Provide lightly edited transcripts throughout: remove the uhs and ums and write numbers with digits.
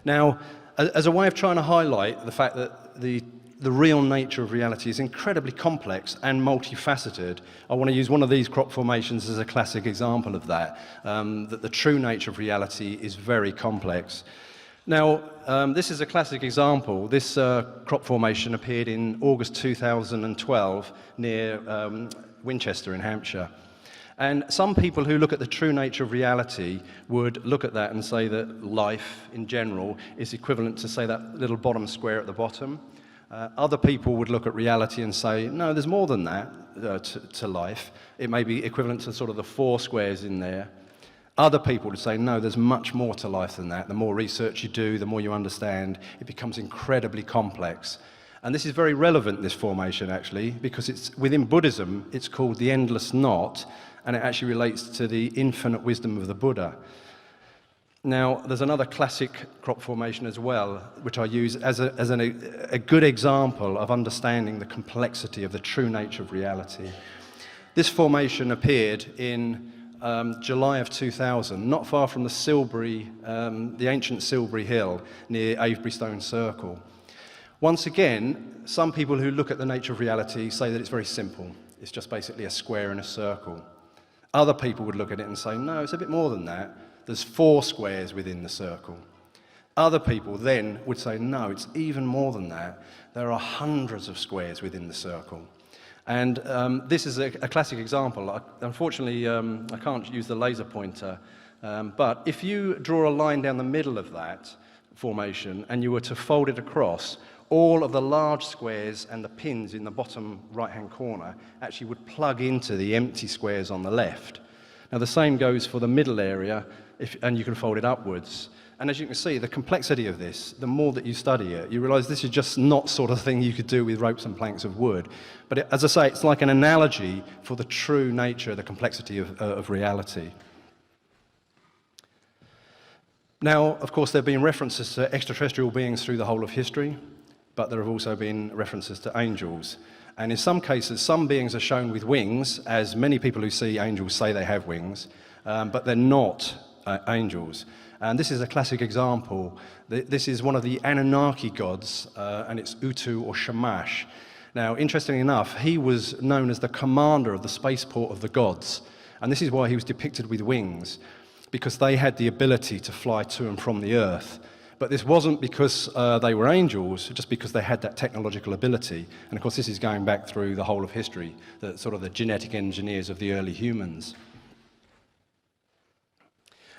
Now, as a way of trying to highlight the fact that the real nature of reality is incredibly complex and multifaceted, I want to use one of these crop formations as a classic example of that, that the true nature of reality is very complex. Now, this is a classic example. This crop formation appeared in August 2012 near Winchester in Hampshire. And some people who look at the true nature of reality would look at that and say that life in general is equivalent to, say, that little bottom square at the bottom. Other people would look at reality and say, no, there's more than that to life. It may be equivalent to sort of the 4 squares in there. Other people would say, no, there's much more to life than that. The more research you do, the more you understand, it becomes incredibly complex. And this is very relevant, this formation, actually, because it's within Buddhism, it's called the endless knot, and it actually relates to the infinite wisdom of the Buddha. Now, there's another classic crop formation as well, which I use as a good example of understanding the complexity of the true nature of reality. This formation appeared in July of 2000, not far from the the ancient Silbury Hill near Avebury Circle. Once again, some people who look at the nature of reality say that it's very simple. It's just basically a square in a circle. Other people would look at it and say, no, it's a bit more than that. There's 4 squares within the circle. Other people then would say, no, it's even more than that. There are hundreds of squares within the circle. And this is a classic example. Unfortunately, I can't use the laser pointer, but if you draw a line down the middle of that formation and you were to fold it across, all of the large squares and the pins in the bottom right-hand corner actually would plug into the empty squares on the left. Now, the same goes for the middle area, and you can fold it upwards. And as you can see, the complexity of this, the more that you study it, you realize this is just not sort of thing you could do with ropes and planks of wood. But as I say, it's like an analogy for the true nature, the complexity of reality. Now, of course, there have been references to extraterrestrial beings through the whole of history, but there have also been references to angels. And in some cases, some beings are shown with wings, as many people who see angels say they have wings, but they're not angels. And this is a classic example. This is one of the Anunnaki gods, and it's Utu or Shamash. Now, interestingly enough, he was known as the commander of the spaceport of the gods. And this is why he was depicted with wings, because they had the ability to fly to and from the earth. But this wasn't because they were angels, just because they had that technological ability. And of course, this is going back through the whole of history, the sort of the genetic engineers of the early humans.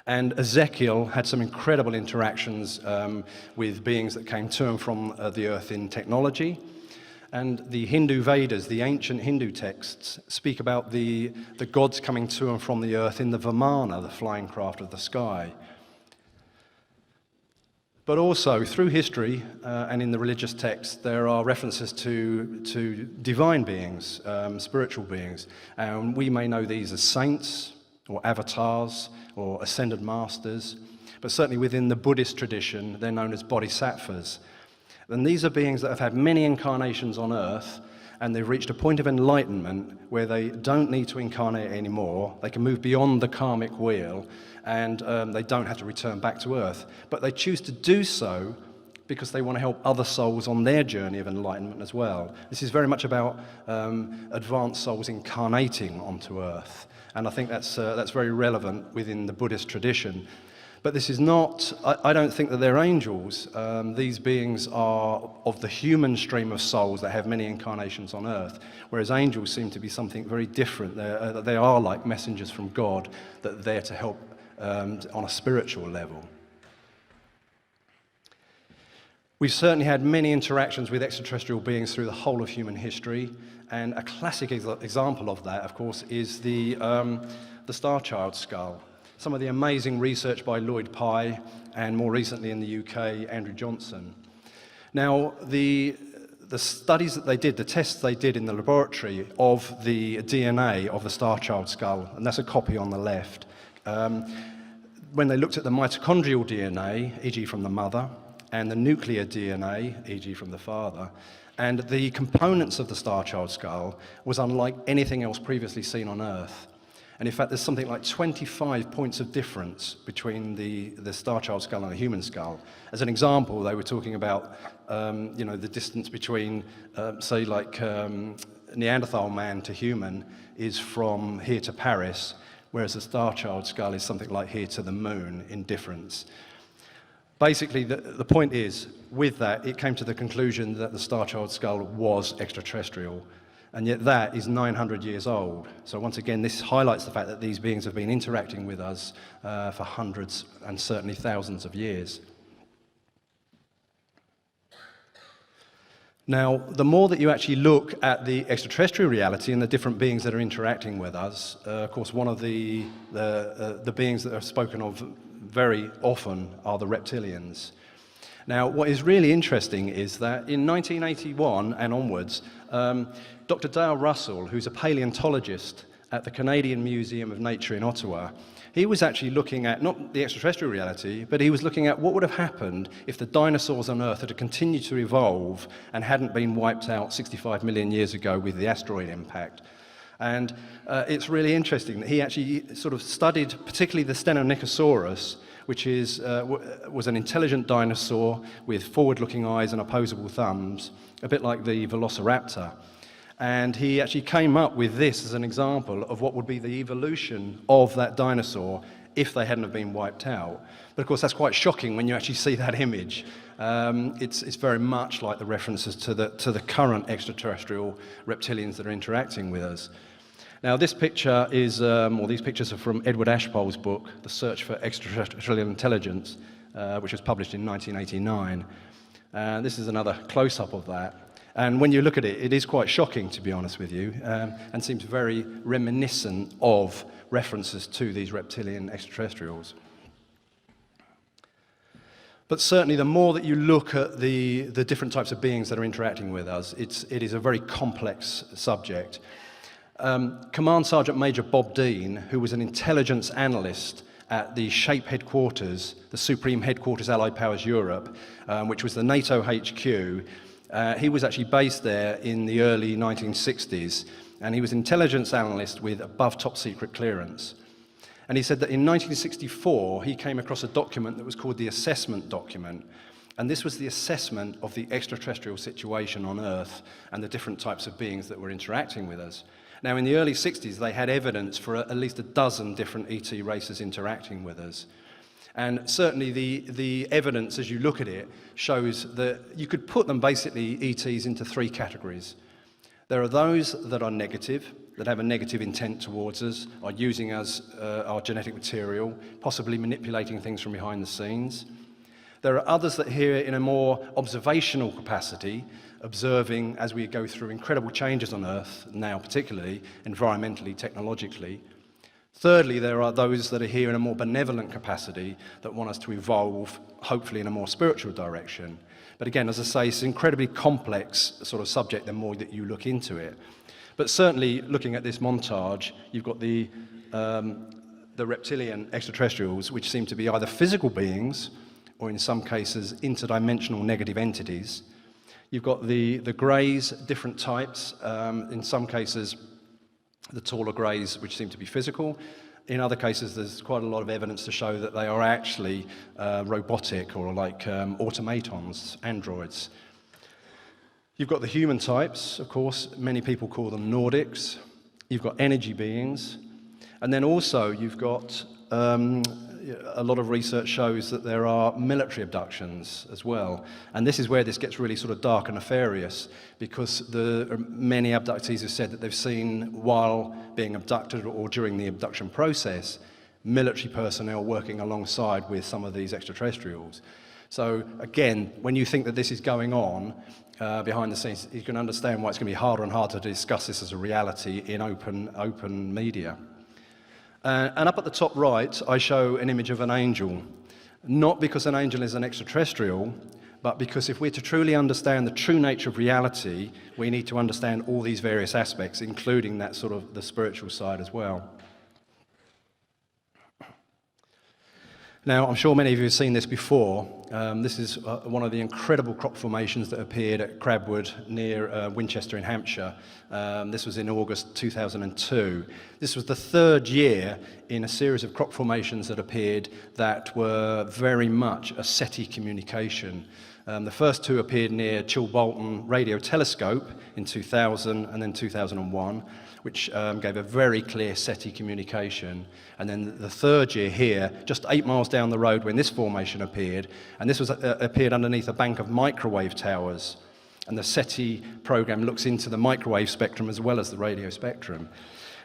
And Ezekiel had some incredible interactions with beings that came to and from the earth in technology. And the Hindu Vedas, the ancient Hindu texts, speak about the gods coming to and from the earth in the Vimana, the flying craft of the sky. But also, through history and in the religious texts, there are references to divine beings, spiritual beings. And we may know these as saints, or avatars, or ascended masters. But certainly within the Buddhist tradition, they're known as bodhisattvas. And these are beings that have had many incarnations on earth, and they've reached a point of enlightenment where they don't need to incarnate anymore. They can move beyond the karmic wheel, and they don't have to return back to earth. But they choose to do so because they want to help other souls on their journey of enlightenment as well. This is very much about advanced souls incarnating onto earth. And I think that's very relevant within the Buddhist tradition. But this is not, I don't think that they're angels. These beings are of the human stream of souls that have many incarnations on earth, whereas angels seem to be something very different. They are like messengers from God that are there to help on a spiritual level. We've certainly had many interactions with extraterrestrial beings through the whole of human history, and a classic example of that, of course, is the Starchild skull. Some of the amazing research by Lloyd Pye, and more recently in the UK, Andrew Johnson. Now, the studies that they did, the tests they did in the laboratory of the DNA of the Starchild skull, and that's a copy on the left, when they looked at the mitochondrial DNA, e.g. from the mother, and the nuclear DNA, e.g. from the father, and the components of the Starchild skull was unlike anything else previously seen on Earth. And in fact, there's something like 25 points of difference between the Starchild skull and the human skull. As an example, they were talking about, the distance between, say, like Neanderthal man to human is from here to Paris, whereas the Starchild skull is something like here to the moon in difference. Basically, the point is, with that, it came to the conclusion that the Starchild skull was extraterrestrial, and yet that is 900 years old. So once again, this highlights the fact that these beings have been interacting with us for hundreds and certainly thousands of years. Now, the more that you actually look at the extraterrestrial reality and the different beings that are interacting with us, of course, one of the beings that are spoken of very often are the reptilians. Now, what is really interesting is that in 1981 and onwards, Dr. Dale Russell, who's a paleontologist at the Canadian Museum of Nature in Ottawa, he was actually looking at not the extraterrestrial reality, but he was looking at what would have happened if the dinosaurs on Earth had continued to evolve and hadn't been wiped out 65 million years ago with the asteroid impact. And it's really interesting that he actually sort of studied particularly the Stenonychosaurus, which was an intelligent dinosaur with forward-looking eyes and opposable thumbs, a bit like the Velociraptor. And he actually came up with this as an example of what would be the evolution of that dinosaur if they hadn't have been wiped out. But of course, that's quite shocking when you actually see that image. It's very much like the references to the current extraterrestrial reptilians that are interacting with us. Now, this picture is, or these pictures are from Edward Ashpole's book, The Search for Extraterrestrial Intelligence, which was published in 1989. This is another close-up of that. And when you look at it, it is quite shocking, to be honest with you, and seems very reminiscent of references to these reptilian extraterrestrials. But certainly, the more that you look at the different types of beings that are interacting with us, it is a very complex subject. Command Sergeant Major Bob Dean, who was an intelligence analyst at the SHAPE headquarters, the Supreme Headquarters Allied Powers Europe, which was the NATO HQ, he was actually based there in the early 1960s, and he was an intelligence analyst with above top secret clearance. And he said that in 1964, he came across a document that was called the assessment document. And this was the assessment of the extraterrestrial situation on Earth and the different types of beings that were interacting with us. Now, in the early 60s, they had evidence for at least a dozen different ET races interacting with us. And certainly the evidence, as you look at it, shows that you could put them basically, ETs, into three categories. There are those that are negative, that have a negative intent towards us, are using us, our genetic material, possibly manipulating things from behind the scenes. There are others that are here in a more observational capacity, observing as we go through incredible changes on Earth, now particularly environmentally, technologically. Thirdly, there are those that are here in a more benevolent capacity that want us to evolve, hopefully in a more spiritual direction. But again, as I say, it's an incredibly complex sort of subject the more that you look into it. But certainly, looking at this montage, you've got the reptilian extraterrestrials, which seem to be either physical beings, or in some cases, interdimensional negative entities. You've got the greys, different types, in some cases, the taller greys, which seem to be physical. In other cases, there's quite a lot of evidence to show that they are actually robotic or like automatons, androids. You've got the human types, of course, many people call them Nordics. You've got energy beings. And then also you've got a lot of research shows that there are military abductions as well. And this is where this gets really sort of dark and nefarious, because many abductees have said that they've seen, while being abducted or during the abduction process, military personnel working alongside with some of these extraterrestrials. So again, when you think that this is going on behind the scenes, you can understand why it's going to be harder and harder to discuss this as a reality in open media. And up at the top right, I show an image of an angel. Not because an angel is an extraterrestrial, but because if we're to truly understand the true nature of reality, we need to understand all these various aspects, including that sort of the spiritual side as well. Now, I'm sure many of you have seen this before, This is one of the incredible crop formations that appeared at Crabwood near Winchester in Hampshire. This was in August 2002. This was the third year in a series of crop formations that appeared that were very much a SETI communication. The first two appeared near Chilbolton Radio Telescope in 2000 and then 2001, which gave a very clear SETI communication. And then the third year here, just 8 miles down the road when this formation appeared, and this was appeared underneath a bank of microwave towers. And the SETI program looks into the microwave spectrum as well as the radio spectrum.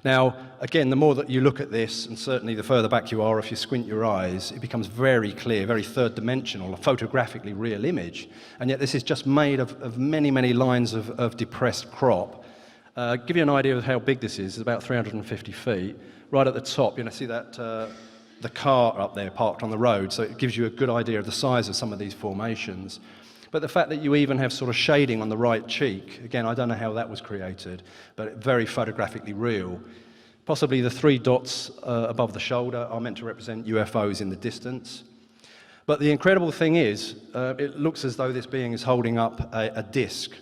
Now, again, the more that you look at this, and certainly the further back you are, if you squint your eyes, it becomes very clear, very third-dimensional, a photographically real image. And yet this is just made of many, many lines of depressed crop. Give you an idea of how big this is. It's about 350 feet. Right at the top, see that the car up there parked on the road, so it gives you a good idea of the size of some of these formations. But the fact that you even have sort of shading on the right cheek, again, I don't know how that was created, but very photographically real. Possibly the 3 dots above the shoulder are meant to represent UFOs in the distance. But the incredible thing is, it looks as though this being is holding up a disc.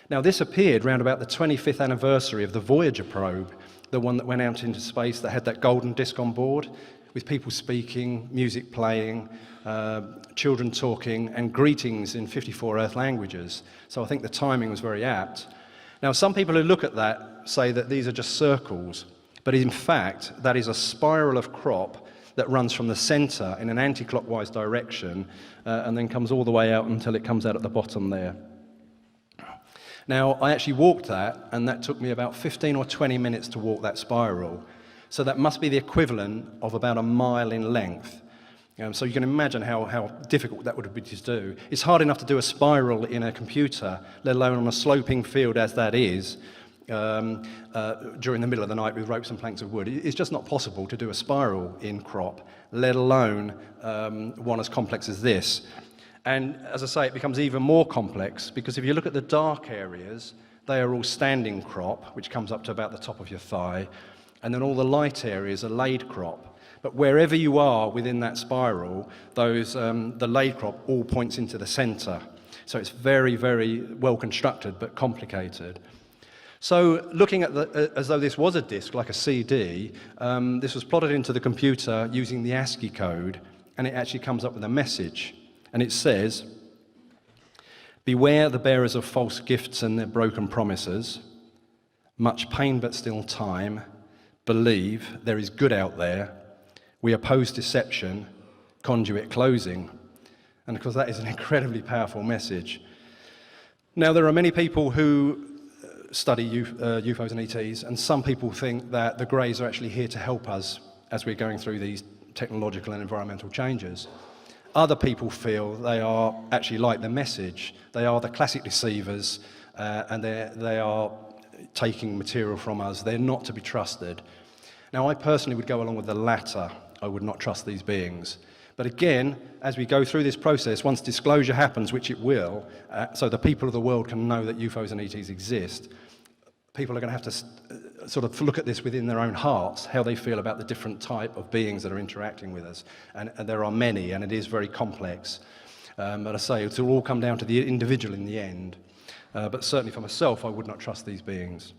Now, this appeared around about the 25th anniversary of the Voyager probe, the one that went out into space that had that golden disc on board, with people speaking, music playing, children talking, and greetings in 54 Earth languages. So I think the timing was very apt. Now, some people who look at that say that these are just circles, but in fact, that is a spiral of crop that runs from the center in an anti-clockwise direction and then comes all the way out until it comes out at the bottom there. Now, I actually walked that, and that took me about 15 or 20 minutes to walk that spiral. So that must be the equivalent of about a mile in length. So you can imagine how difficult that would be to do. It's hard enough to do a spiral in a computer, let alone on a sloping field as that is, during the middle of the night with ropes and planks of wood. It's just not possible to do a spiral in crop, let alone one as complex as this. And as I say, it becomes even more complex because if you look at the dark areas, they are all standing crop, which comes up to about the top of your thigh, and then all the light areas are laid crop. But wherever you are within that spiral, the laid crop all points into the center. So it's very, very well constructed, but complicated. So looking at as though this was a disk, like a CD, this was plotted into the computer using the ASCII code, and it actually comes up with a message. And it says, "Beware the bearers of false gifts and their broken promises. Much pain but still time. Believe there is good out there. We oppose deception. Conduit closing." And of course that is an incredibly powerful message. Now there are many people who study UFOs and ETs, and some people think that the Greys are actually here to help us as we're going through these technological and environmental changes. Other people feel they are actually like the message. They are the classic deceivers, and they are taking material from us. They're not to be trusted. Now, I personally would go along with the latter. I would not trust these beings. But again, as we go through this process, once disclosure happens, which it will, so the people of the world can know that UFOs and ETs exist, people are going to have to sort of look at this within their own hearts, how they feel about the different type of beings that are interacting with us. And there are many, and it is very complex. But I say, it will all come down to the individual in the end. But certainly for myself, I would not trust these beings.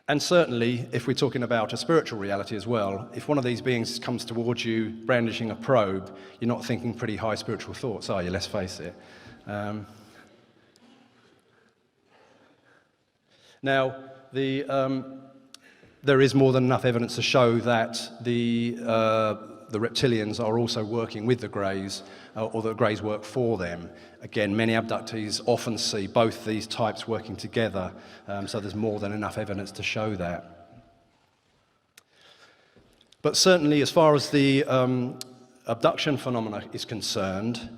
And certainly, if we're talking about a spiritual reality as well, if one of these beings comes towards you brandishing a probe, you're not thinking pretty high spiritual thoughts, are you? Let's face it. Now, there is more than enough evidence to show that the reptilians are also working with the Greys, or the Greys work for them. Again, many abductees often see both these types working together, so there's more than enough evidence to show that. But certainly, as far as the abduction phenomena is concerned,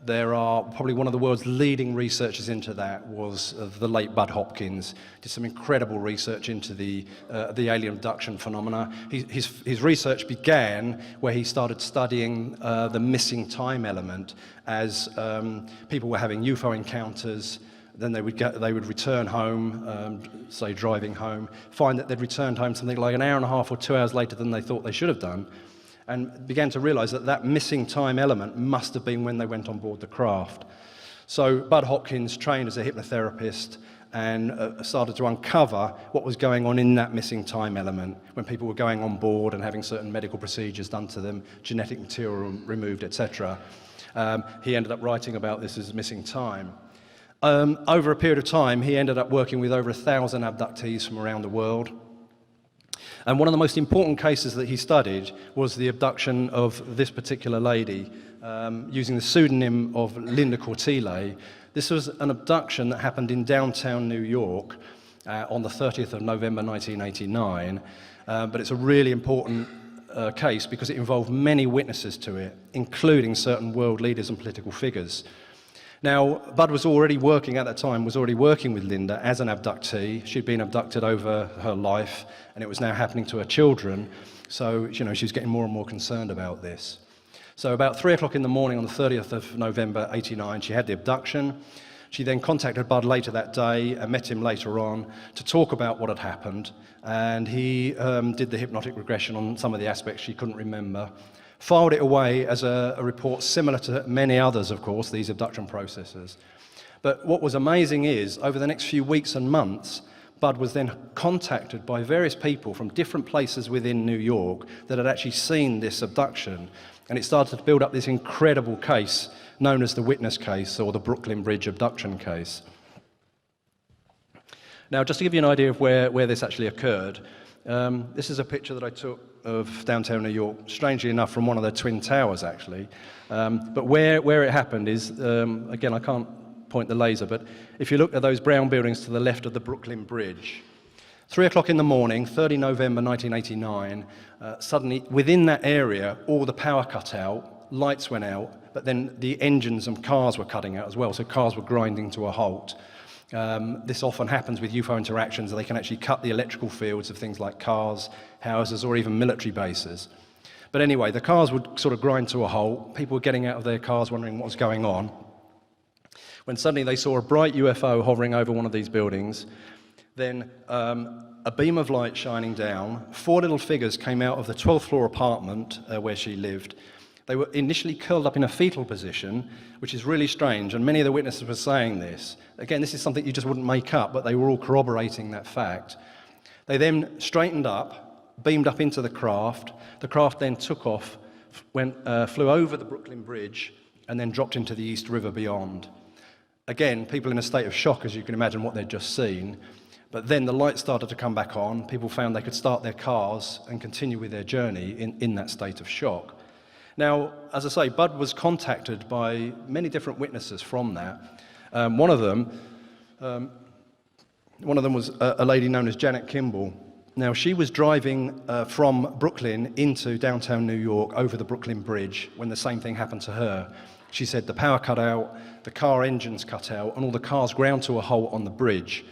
there are probably one of the world's leading researchers into that was the late Bud Hopkins. Did some incredible research into the alien abduction phenomena. His research began where he started studying the missing time element as people were having UFO encounters. Then they would return home, say driving home, find that they'd returned home something like an hour and a half or 2 hours later than they thought they should have done. and began to realize that that missing time element must have been when they went on board the craft. So Bud Hopkins trained as a hypnotherapist and started to uncover what was going on in that missing time element when people were going on board and having certain medical procedures done to them, genetic material removed, etc. He ended up writing about this as missing time. Over a period of time, he ended up working with over 1,000 abductees from around the world. And one of the most important cases that he studied was the abduction of this particular lady, using the pseudonym of Linda Cortile. This was an abduction that happened in downtown New York on the 30th of November 1989, but it's a really important case because it involved many witnesses to it, including certain world leaders and political figures. Now, Bud was already working at that time, was already working with Linda as an abductee. She'd been abducted over her life, and it was now happening to her children. So, she was getting more and more concerned about this. So about 3 o'clock in the morning on the 30th of November 89, she had the abduction. She then contacted Bud later that day and met him later on to talk about what had happened. And he did the hypnotic regression on some of the aspects she couldn't remember. Filed it away as a report similar to many others, of course, these abduction processes. But what was amazing is, over the next few weeks and months, Bud was then contacted by various people from different places within New York that had actually seen this abduction. And it started to build up this incredible case known as the Witness case, or the Brooklyn Bridge abduction case. Now, just to give you an idea of where this actually occurred, this is a picture that I took of downtown New York, strangely enough from one of the Twin Towers actually. But where it happened is, again, I can't point the laser, but if you look at those brown buildings to the left of the Brooklyn Bridge, 3 o'clock in the morning, 30 November 1989, suddenly within that area all the power cut out, lights went out, but then the engines and cars were cutting out as well, so cars were grinding to a halt. This often happens with UFO interactions. They can actually cut the electrical fields of things like cars, houses, or even military bases. But anyway, the cars would sort of grind to a halt. People were getting out of their cars wondering what was going on, when suddenly they saw a bright UFO hovering over one of these buildings. Then a beam of light shining down. 4 little figures came out of the 12th floor apartment where she lived. They were initially curled up in a fetal position, which is really strange, and many of the witnesses were saying this. Again, this is something you just wouldn't make up, but they were all corroborating that fact. They then straightened up, beamed up into the craft. The craft then took off, flew over the Brooklyn Bridge, and then dropped into the East River beyond. Again, people in a state of shock, as you can imagine, what they'd just seen. But then the lights started to come back on. People found they could start their cars and continue with their journey in that state of shock. Now, as I say, Bud was contacted by many different witnesses from that. One of them was a lady known as Janet Kimball. Now, she was driving from Brooklyn into downtown New York over the Brooklyn Bridge when the same thing happened to her. She said the power cut out, the car engines cut out, and all the cars ground to a halt on the bridge.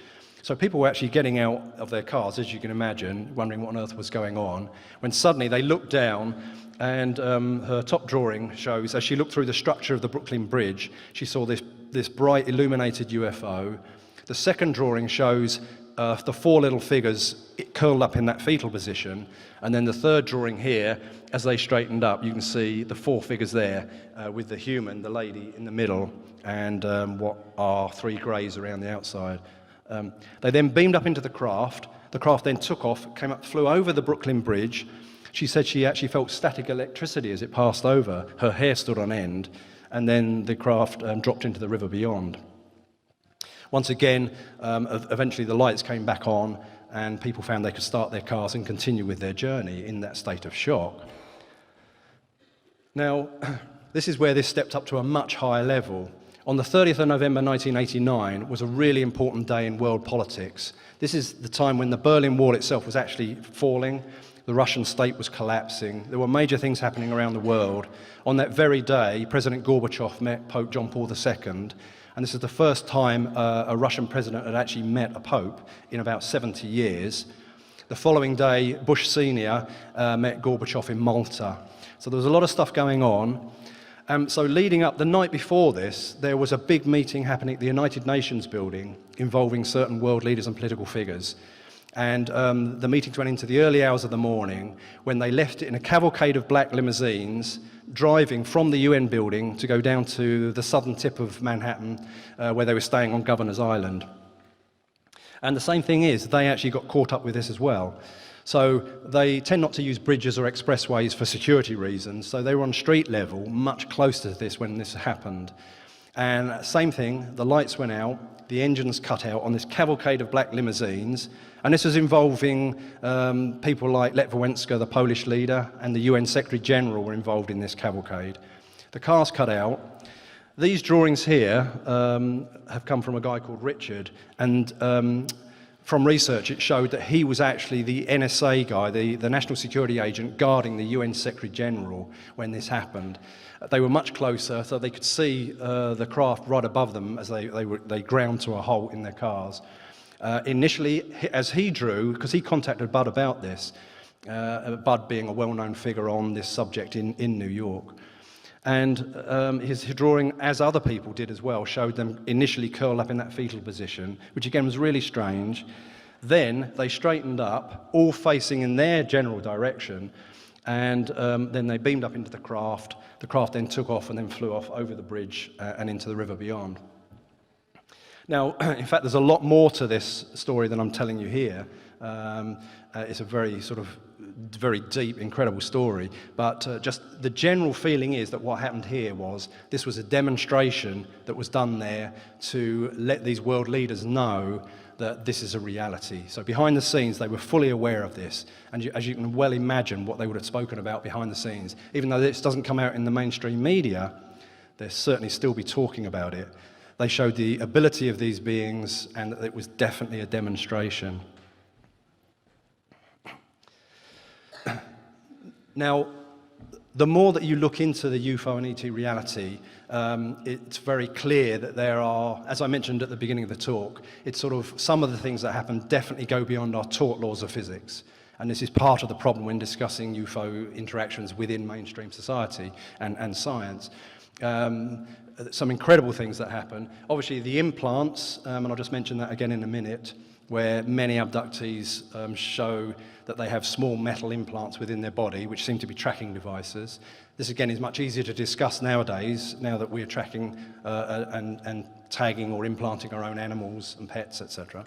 So people were actually getting out of their cars, as you can imagine, wondering what on earth was going on, when suddenly they looked down, and her top drawing shows, as she looked through the structure of the Brooklyn Bridge, she saw this bright illuminated UFO. The second drawing shows the 4 little figures curled up in that fetal position, and then the third drawing here, as they straightened up, you can see the 4 figures there with the human, the lady in the middle, and what are 3 greys around the outside. They then beamed up into the craft. The craft then took off, came up, flew over the Brooklyn Bridge. She said she actually felt static electricity as it passed over. Her hair stood on end, and then the craft dropped into the river beyond. Once again, eventually the lights came back on, and people found they could start their cars and continue with their journey in that state of shock. Now, this is where this stepped up to a much higher level. On the 30th of November 1989 was a really important day in world politics. This is the time when the Berlin Wall itself was actually falling. The Russian state was collapsing. There were major things happening around the world. On that very day, President Gorbachev met Pope John Paul II, and this is the first time a Russian president had actually met a pope in about 70 years. The following day, Bush Sr. Met Gorbachev in Malta. So there was a lot of stuff going on. So leading up, the night before this, there was a big meeting happening at the United Nations building involving certain world leaders and political figures. And the meetings went into the early hours of the morning when they left it in a cavalcade of black limousines driving from the UN building to go down to the southern tip of Manhattan where they were staying on Governor's Island. And the same thing is, they actually got caught up with this as well. So they tend not to use bridges or expressways for security reasons, so they were on street level, much closer to this when this happened. And same thing, the lights went out, the engines cut out on this cavalcade of black limousines, and this was involving people like Lech Wałęsa, the Polish leader, and the UN Secretary General were involved in this cavalcade. The cars cut out. These drawings here have come from a guy called Richard, and from research it showed that he was actually the NSA guy, the National Security Agent guarding the UN Secretary General when this happened. They were much closer, so they could see the craft right above them as they ground to a halt in their cars. Initially, as he drew, because he contacted Bud about this, Bud being a well-known figure on this subject in New York. And his drawing, as other people did as well, showed them initially curled up in that fetal position, which again was really strange. Then they straightened up, all facing in their general direction, and then they beamed up into the craft. The craft then took off and then flew off over the bridge and into the river beyond. Now, in fact, there's a lot more to this story than I'm telling you here. It's a very deep, incredible story, but just the general feeling is that what happened here was this was a demonstration that was done there to let these world leaders know that this is a reality. So behind the scenes, they were fully aware of this, and as you can well imagine what they would have spoken about behind the scenes. Even though this doesn't come out in the mainstream media, they'll certainly still be talking about it. They showed the ability of these beings, and that it was definitely a demonstration. Now, the more that you look into the UFO and ET reality, it's very clear that there are, as I mentioned at the beginning of the talk, it's sort of some of the things that happen definitely go beyond our taught laws of physics. And this is part of the problem when discussing UFO interactions within mainstream society and science. Some incredible things that happen. Obviously, the implants, and I'll just mention that again in a minute, where many abductees show that they have small metal implants within their body, which seem to be tracking devices. This, again, is much easier to discuss nowadays, now that we're tracking and tagging or implanting our own animals and pets, etc.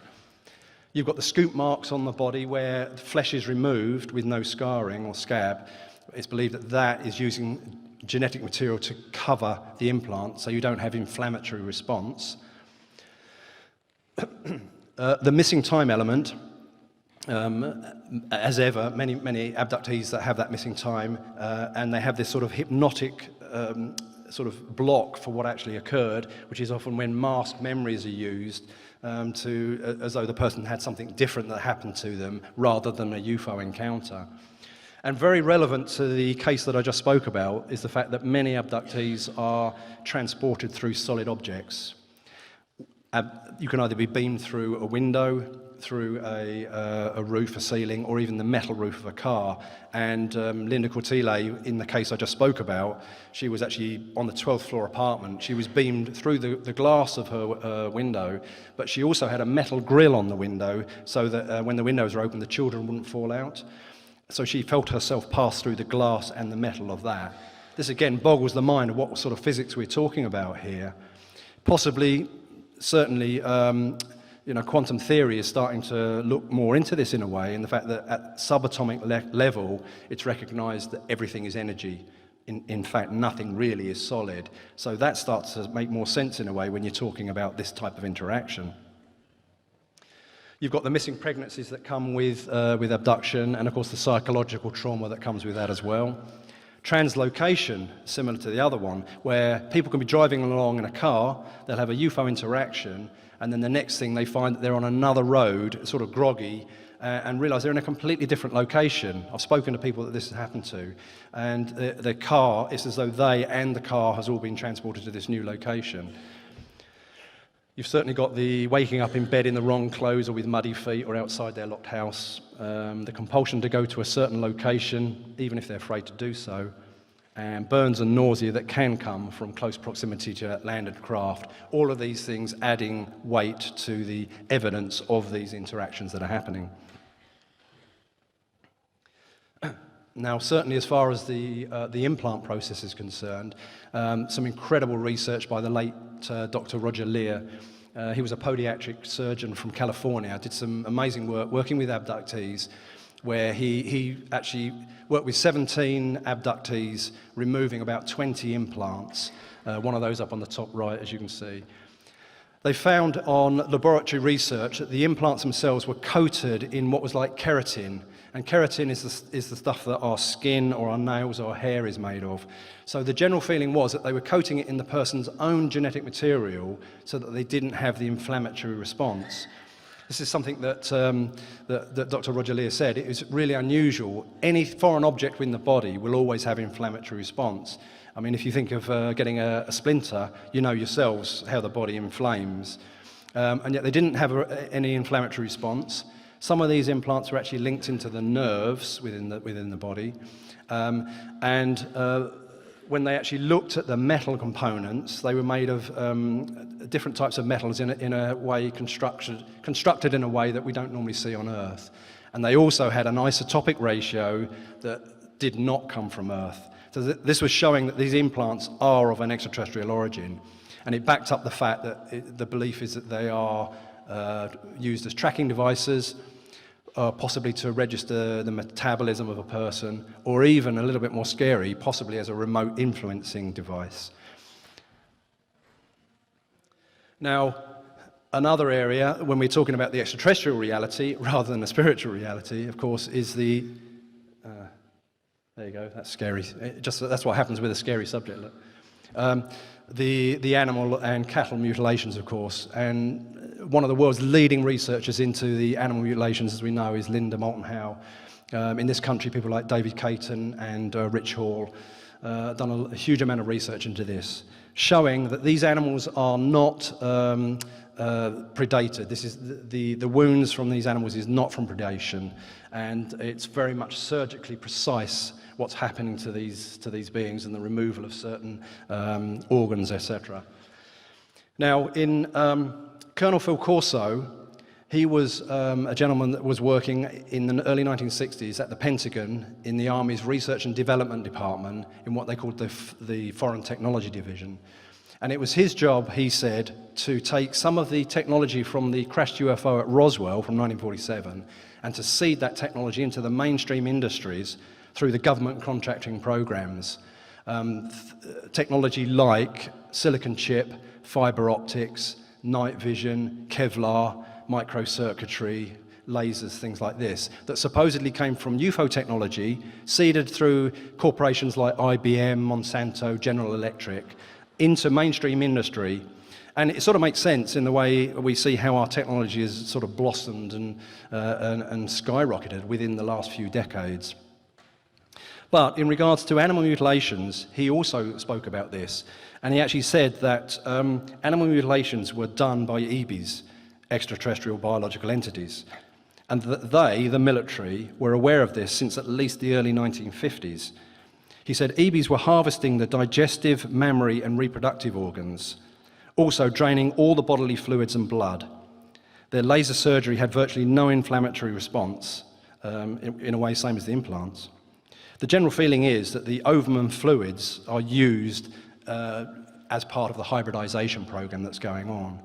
You've got the scoop marks on the body where the flesh is removed with no scarring or scab. It's believed that that is using genetic material to cover the implant so you don't have inflammatory response. The missing time element, as ever, many abductees that have that missing time, and they have this sort of hypnotic sort of block for what actually occurred, which is often when masked memories are used as though the person had something different that happened to them rather than a UFO encounter. And very relevant to the case that I just spoke about is the fact that many abductees are transported through solid objects. You can either be beamed through a window, through a roof, a ceiling, or even the metal roof of a car. And Linda Cortile, in the case I just spoke about, she was actually on the 12th floor apartment. She was beamed through the glass of her window, but she also had a metal grill on the window so that when the windows were open, the children wouldn't fall out. So she felt herself pass through the glass and the metal of that. This again boggles the mind of what sort of physics we're talking about here. Possibly, certainly, quantum theory is starting to look more into this in a way, in the fact that at subatomic level, it's recognized that everything is energy. In fact, nothing really is solid. So that starts to make more sense in a way when you're talking about this type of interaction. You've got the missing pregnancies that come with abduction, and of course the psychological trauma that comes with that as well. Translocation, similar to the other one, where people can be driving along in a car, they'll have a UFO interaction, and then the next thing they find that they're on another road, sort of groggy, and realise they're in a completely different location. I've spoken to people that this has happened to, and the car, it's as though they and the car has all been transported to this new location. You've certainly got the waking up in bed in the wrong clothes or with muddy feet or outside their locked house, the compulsion to go to a certain location, even if they're afraid to do so, and burns and nausea that can come from close proximity to landed craft. All of these things adding weight to the evidence of these interactions that are happening. Now, certainly as far as the implant process is concerned, some incredible research by the late Dr. Roger Lear. He was a podiatric surgeon from California, did some amazing work working with abductees, where he actually worked with 17 abductees, removing about 20 implants, one of those up on the top right, as you can see. They found on laboratory research that the implants themselves were coated in what was like keratin. And keratin is the stuff that our skin or our nails or our hair is made of. So the general feeling was that they were coating it in the person's own genetic material so that they didn't have the inflammatory response. This is something that Dr. Roger Lear said. It is really unusual. Any foreign object within the body will always have inflammatory response. I mean, if you think of getting a splinter, you know yourselves how the body inflames. And yet they didn't have any inflammatory response. Some of these implants were actually linked into the nerves within the body. When they actually looked at the metal components, they were made of different types of metals in a way constructed in a way that we don't normally see on Earth. And they also had an isotopic ratio that did not come from Earth. So this was showing that these implants are of an extraterrestrial origin. And it backed up the fact that the belief is that they are used as tracking devices, possibly to register the metabolism of a person, or even a little bit more scary, possibly as a remote influencing device. Now, another area, when we're talking about the extraterrestrial reality, rather than the spiritual reality, of course, is the... there you go, that's scary. That's what happens with a scary subject. Look. The animal and cattle mutilations, of course, and one of the world's leading researchers into the animal mutilations, as we know, is Linda Moulton Howe. In this country, people like David Caton and Rich Hall done a huge amount of research into this, showing that these animals are not predated. This is the wounds from these animals is not from predation, and it's very much surgically precise what's happening to these beings and the removal of certain organs, etc. Now, in Colonel Phil Corso, he was a gentleman that was working in the early 1960s at the Pentagon in the Army's Research and Development Department in what they called the Foreign Technology Division. And it was his job, he said, to take some of the technology from the crashed UFO at Roswell from 1947 and to seed that technology into the mainstream industries through the government contracting programs. Technology like silicon chip, fiber optics, night vision, Kevlar, microcircuitry, lasers, things like this, that supposedly came from UFO technology, seeded through corporations like IBM, Monsanto, General Electric, into mainstream industry. And it sort of makes sense in the way we see how our technology has sort of blossomed and skyrocketed within the last few decades. But in regards to animal mutilations, he also spoke about this. And he actually said that animal mutilations were done by EBIs, extraterrestrial biological entities. And that they, the military, were aware of this since at least the early 1950s. He said EBIs were harvesting the digestive, mammary, and reproductive organs, also draining all the bodily fluids and blood. Their laser surgery had virtually no inflammatory response, in a way same as the implants. The general feeling is that the ovum and fluids are used as part of the hybridization program that's going on.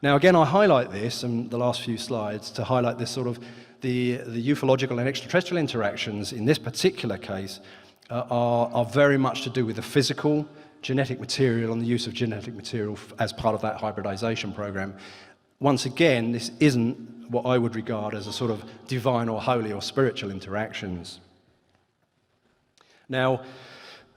Now, again, I highlight this in the last few slides to highlight this sort of the ufological and extraterrestrial interactions in this particular case are very much to do with the physical, genetic material and the use of genetic material as part of that hybridization program. Once again, this isn't what I would regard as a sort of divine or holy or spiritual interactions. Now,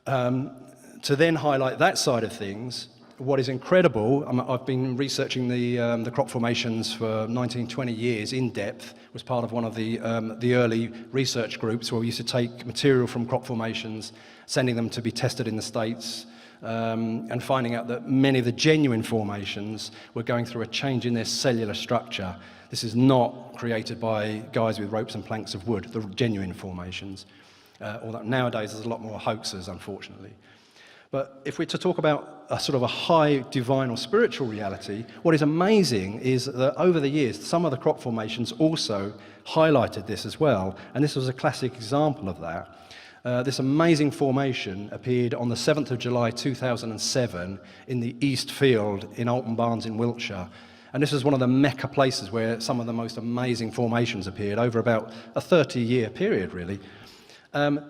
to then highlight that side of things, what is incredible, I've been researching the crop formations for 19, 20 years in depth, was part of one of the early research groups where we used to take material from crop formations, sending them to be tested in the States, and finding out that many of the genuine formations were going through a change in their cellular structure. This is not created by guys with ropes and planks of wood, the genuine formations. Although nowadays there's a lot more hoaxes, unfortunately. But if we're to talk about a sort of a high divine or spiritual reality, what is amazing is that over the years, some of the crop formations also highlighted this as well. And this was a classic example of that. This amazing formation appeared on the 7th of July 2007 in the East Field in Alton Barnes in Wiltshire. And this was one of the mecca places where some of the most amazing formations appeared over about a 30-year period, really.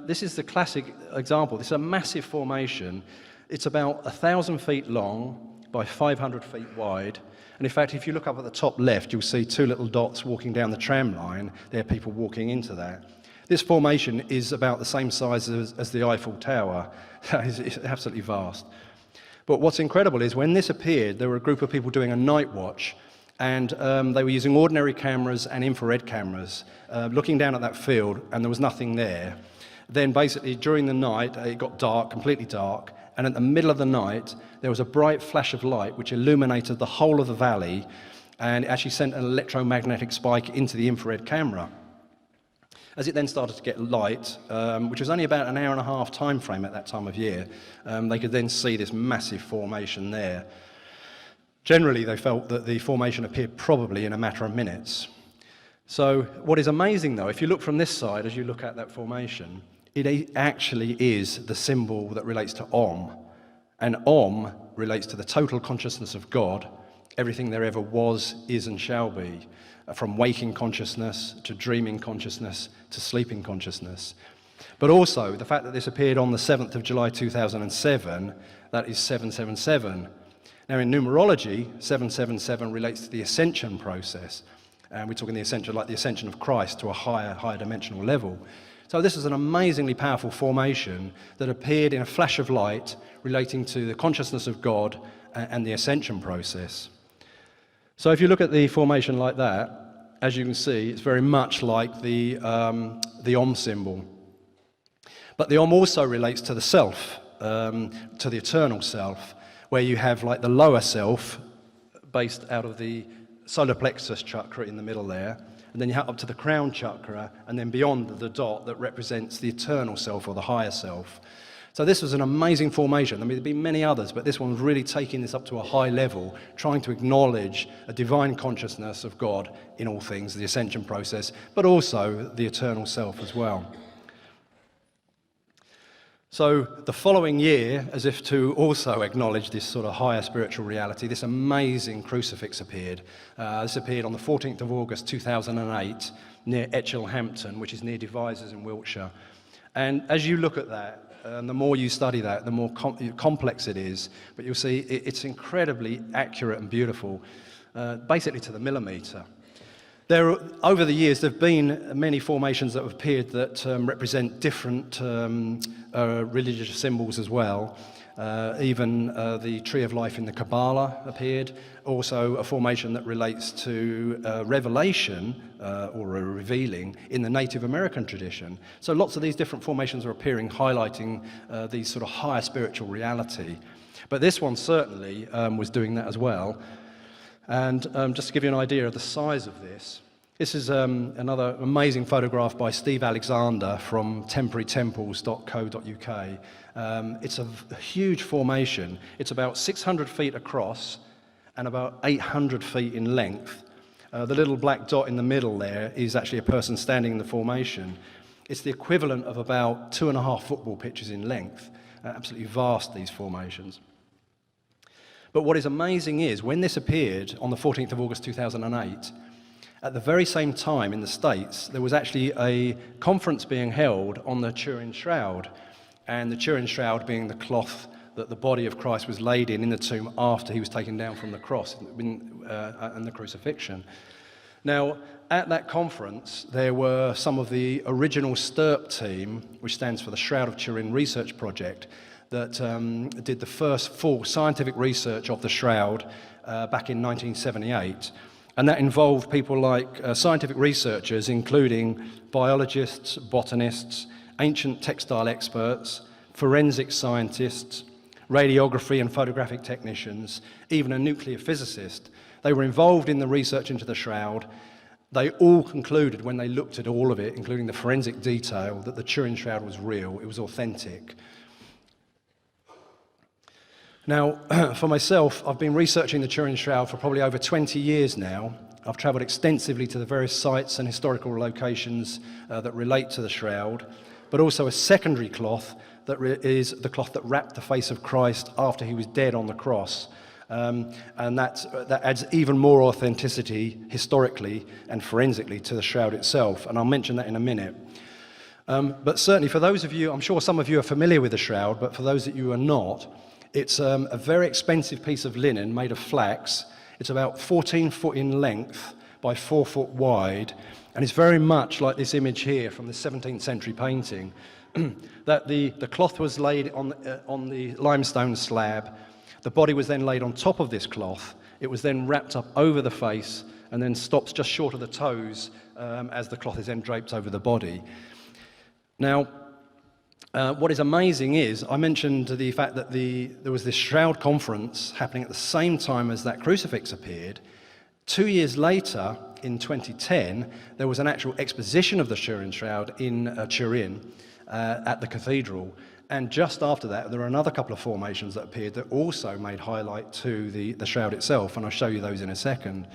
This is the classic example. This is a massive formation. It's about 1,000 feet long by 500 feet wide. And in fact, if you look up at the top left, you'll see two little dots walking down the tram line. There are people walking into that. This formation is about the same size as the Eiffel Tower. It's absolutely vast. But what's incredible is when this appeared, there were a group of people doing a night watch, and they were using ordinary cameras and infrared cameras, looking down at that field, and there was nothing there. Then basically during the night, it got dark, completely dark, and at the middle of the night, there was a bright flash of light which illuminated the whole of the valley, and it actually sent an electromagnetic spike into the infrared camera. As it then started to get light, which was only about an hour and a half time frame at that time of year, they could then see this massive formation there. Generally, they felt that the formation appeared probably in a matter of minutes. So what is amazing, though, if you look from this side, as you look at that formation, it actually is the symbol that relates to Om. And Om relates to the total consciousness of God, everything there ever was, is, and shall be. From waking consciousness to dreaming consciousness to sleeping consciousness. But also, the fact that this appeared on the 7th of July 2007, that is 777. Now in numerology, 777 relates to the ascension process. And we're talking the ascension, like the ascension of Christ to a higher dimensional level. So this is an amazingly powerful formation that appeared in a flash of light relating to the consciousness of God and the ascension process. So if you look at the formation like that, as you can see, it's very much like the Om symbol. But the Om also relates to the self, to the eternal self, where you have like the lower self based out of the solar plexus chakra in the middle there, and then you have up to the crown chakra, and then beyond the dot that represents the eternal self or the higher self. So this was an amazing formation. I mean, there'd been many others, but this one was really taking this up to a high level, trying to acknowledge a divine consciousness of God in all things, the ascension process, but also the eternal self as well. So the following year, as if to also acknowledge this sort of higher spiritual reality, this amazing crucifix appeared. This appeared on the 14th of August 2008 near Etchelhampton, which is near Devizes in Wiltshire. And as you look at that, and the more you study that, the more complex it is. But you'll see it's incredibly accurate and beautiful, basically to the millimetre. Over the years, there have been many formations that have appeared that represent different religious symbols as well. Even the Tree of Life in the Kabbalah appeared. Also a formation that relates to revelation or a revealing in the Native American tradition. So lots of these different formations are appearing, highlighting these sort of higher spiritual reality. But this one certainly was doing that as well. And just to give you an idea of the size of this, this is another amazing photograph by Steve Alexander from temporarytemples.co.uk. It's a huge formation. It's about 600 feet across and about 800 feet in length. The little black dot in the middle there is actually a person standing in the formation. It's the equivalent of about 2.5 football pitches in length. Absolutely vast, these formations. But what is amazing is, when this appeared on the 14th of August 2008, at the very same time in the States, there was actually a conference being held on the Turin Shroud, and the Turin Shroud being the cloth that the body of Christ was laid in the tomb after he was taken down from the cross and the crucifixion. Now, at that conference, there were some of the original STURP team, which stands for the Shroud of Turin Research Project, that did the first full scientific research of the Shroud back in 1978. And that involved people like scientific researchers, including biologists, botanists, ancient textile experts, forensic scientists, radiography and photographic technicians, even a nuclear physicist. They were involved in the research into the Shroud. They all concluded, when they looked at all of it, including the forensic detail, that the Turin Shroud was real, it was authentic. Now, for myself, I've been researching the Turin Shroud for probably over 20 years now. I've travelled extensively to the various sites and historical locations that relate to the Shroud. but also a secondary cloth that is the cloth that wrapped the face of Christ after he was dead on the cross. And that adds even more authenticity historically and forensically to the shroud itself, and I'll mention that in a minute. But certainly for those of you, I'm sure some of you are familiar with the shroud, but for those that you are not, it's a very expensive piece of linen made of flax. It's about 14 foot in length by 4 foot wide, and it's very much like this image here from the 17th century painting, that the cloth was laid on the limestone slab. The body was then laid on top of this cloth. It was then wrapped up over the face and then stops just short of the toes as the cloth is then draped over the body. Now, what is amazing is, I mentioned the fact that there was this Shroud conference happening at the same time as that crucifix appeared. 2 years later, in 2010, there was an actual exposition of the Turin Shroud in Turin at the cathedral. And just after that, there were another couple of formations that appeared that also made highlight to the shroud itself, and I'll show you those in a second.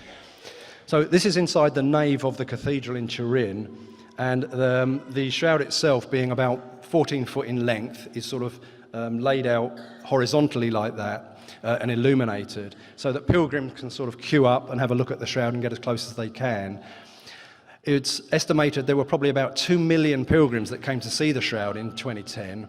So this is inside the nave of the cathedral in Turin, and the shroud itself, being about 14 foot in length, is sort of laid out horizontally like that and illuminated, so that pilgrims can sort of queue up and have a look at the shroud and get as close as they can. It's estimated there were probably about 2 million pilgrims that came to see the shroud in 2010,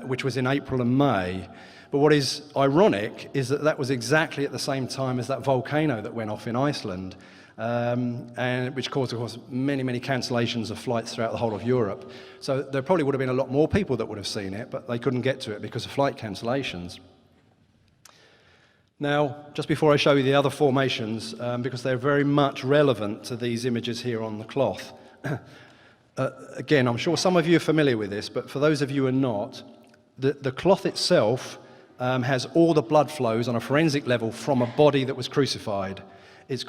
which was in April and May. But what is ironic is that that was exactly at the same time as that volcano that went off in Iceland, and which caused, of course, many, many cancellations of flights throughout the whole of Europe. So there probably would have been a lot more people that would have seen it, but they couldn't get to it because of flight cancellations. Now, just before I show you the other formations, because they're very much relevant to these images here on the cloth. Again, I'm sure some of you are familiar with this, but for those of you who are not, the cloth itself has all the blood flows on a forensic level from a body that was crucified. It's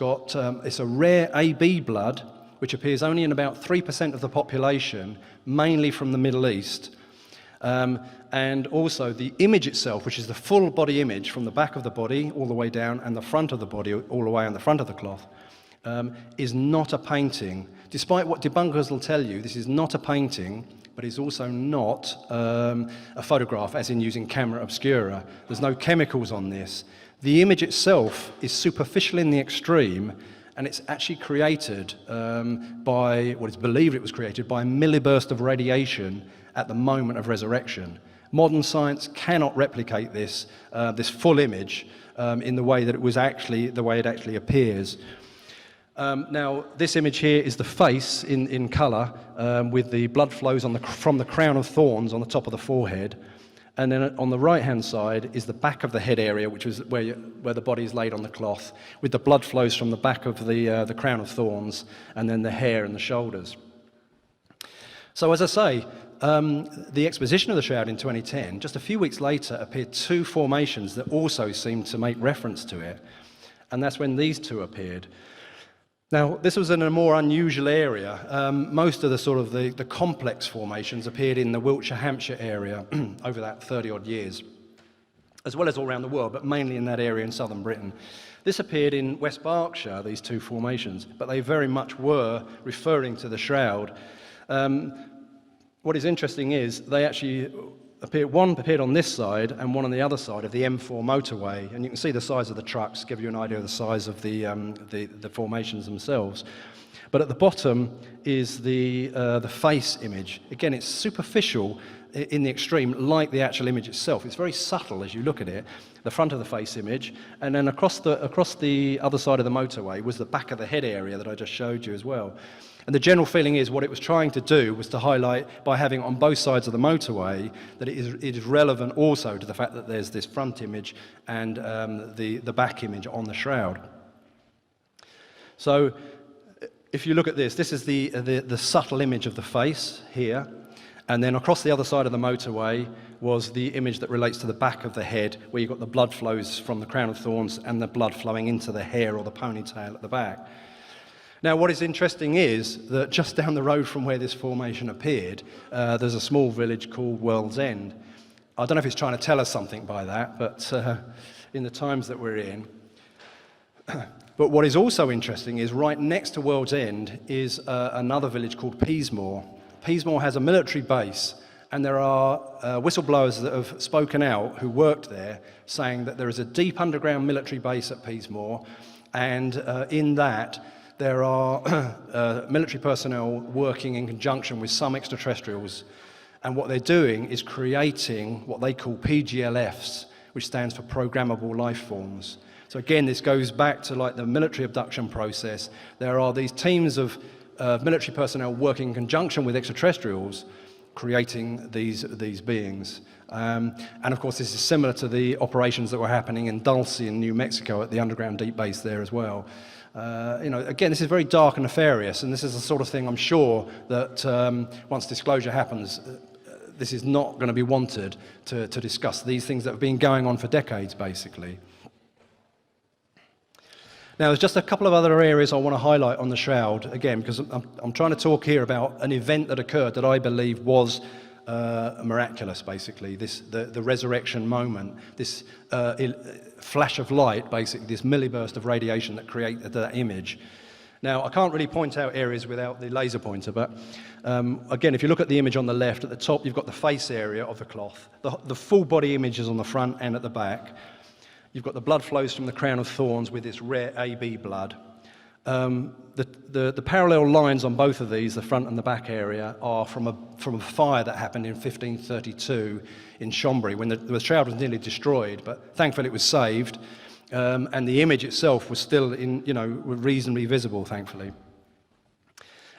a rare AB blood, which appears only in about 3% of the population, mainly from the Middle East. And also the image itself, which is the full body image from the back of the body all the way down and the front of the body all the way on the front of the cloth, is not a painting. Despite what debunkers will tell you, this is not a painting, but it's also not a photograph, as in using camera obscura. There's no chemicals on this. The image itself is superficial in the extreme, and it's actually created by, what is believed it was created by a milliburst of radiation at the moment of resurrection. Modern science cannot replicate this full image in the way that it was actually, the way it actually appears. Now, this image here is the face in colour, with the blood flows from the crown of thorns on the top of the forehead. And then on the right-hand side is the back of the head area, which is where the body is laid on the cloth, with the blood flows from the back of the crown of thorns, and then the hair and the shoulders. So as I say, the exposition of the Shroud in 2010, just a few weeks later, appeared 2 formations that also seemed to make reference to it, and that's when these 2 appeared. Now, this was in a more unusual area. Most of the complex formations appeared in the Wiltshire-Hampshire area over that 30-odd years, as well as all around the world, but mainly in that area in southern Britain. This appeared in West Berkshire, these 2 formations, but they very much were referring to the Shroud. What is interesting is they actually appeared, one appeared on this side and one on the other side of the M4 motorway, and you can see the size of the trucks, give you an idea of the size of the formations themselves. But at the bottom is the face image. Again, it's superficial in the extreme, like the actual image itself. It's very subtle as you look at it. The front of the face image, and then across the other side of the motorway was the back of the head area that I just showed you as well. And the general feeling is what it was trying to do was to highlight, by having on both sides of the motorway, that it is relevant also to the fact that there's this front image and the back image on the Shroud. So if you look at this is the subtle image of the face here, and then across the other side of the motorway was the image that relates to the back of the head, where you've got the blood flows from the crown of thorns and the blood flowing into the hair or the ponytail at the back. Now, what is interesting is that just down the road from where this formation appeared, there's a small village called World's End. I don't know if it's trying to tell us something by that, but in the times that we're in. But what is also interesting is right next to World's End is another village called Peasmore. Peasmore has a military base, and there are whistleblowers that have spoken out who worked there saying that there is a deep underground military base at Peasmore, and in that there are military personnel working in conjunction with some extraterrestrials, and what they're doing is creating what they call PGLFs, which stands for programmable life forms. So again, this goes back to like the military abduction process. There are these teams of military personnel working in conjunction with extraterrestrials, creating these beings. And of course, this is similar to the operations that were happening in Dulce in New Mexico at the underground deep base there as well. Again, this is very dark and nefarious, and this is the sort of thing I'm sure that once disclosure happens, this is not going to be wanted to discuss these things that have been going on for decades, basically. Now, there's just a couple of other areas I want to highlight on the Shroud, again, because I'm trying to talk here about an event that occurred that I believe was miraculous, basically, the resurrection moment, this flash of light, basically, this milliburst of radiation that created that image. Now, I can't really point out areas without the laser pointer, but again, if you look at the image on the left, at the top you've got the face area of the cloth. The full body image is on the front and at the back. You've got the blood flows from the crown of thorns with this rare AB blood. The parallel lines on both of these, the front and the back area, are from a fire that happened in 1532 in Chambéry, when the Shroud was nearly destroyed, but thankfully it was saved, and the image itself was still reasonably visible, thankfully.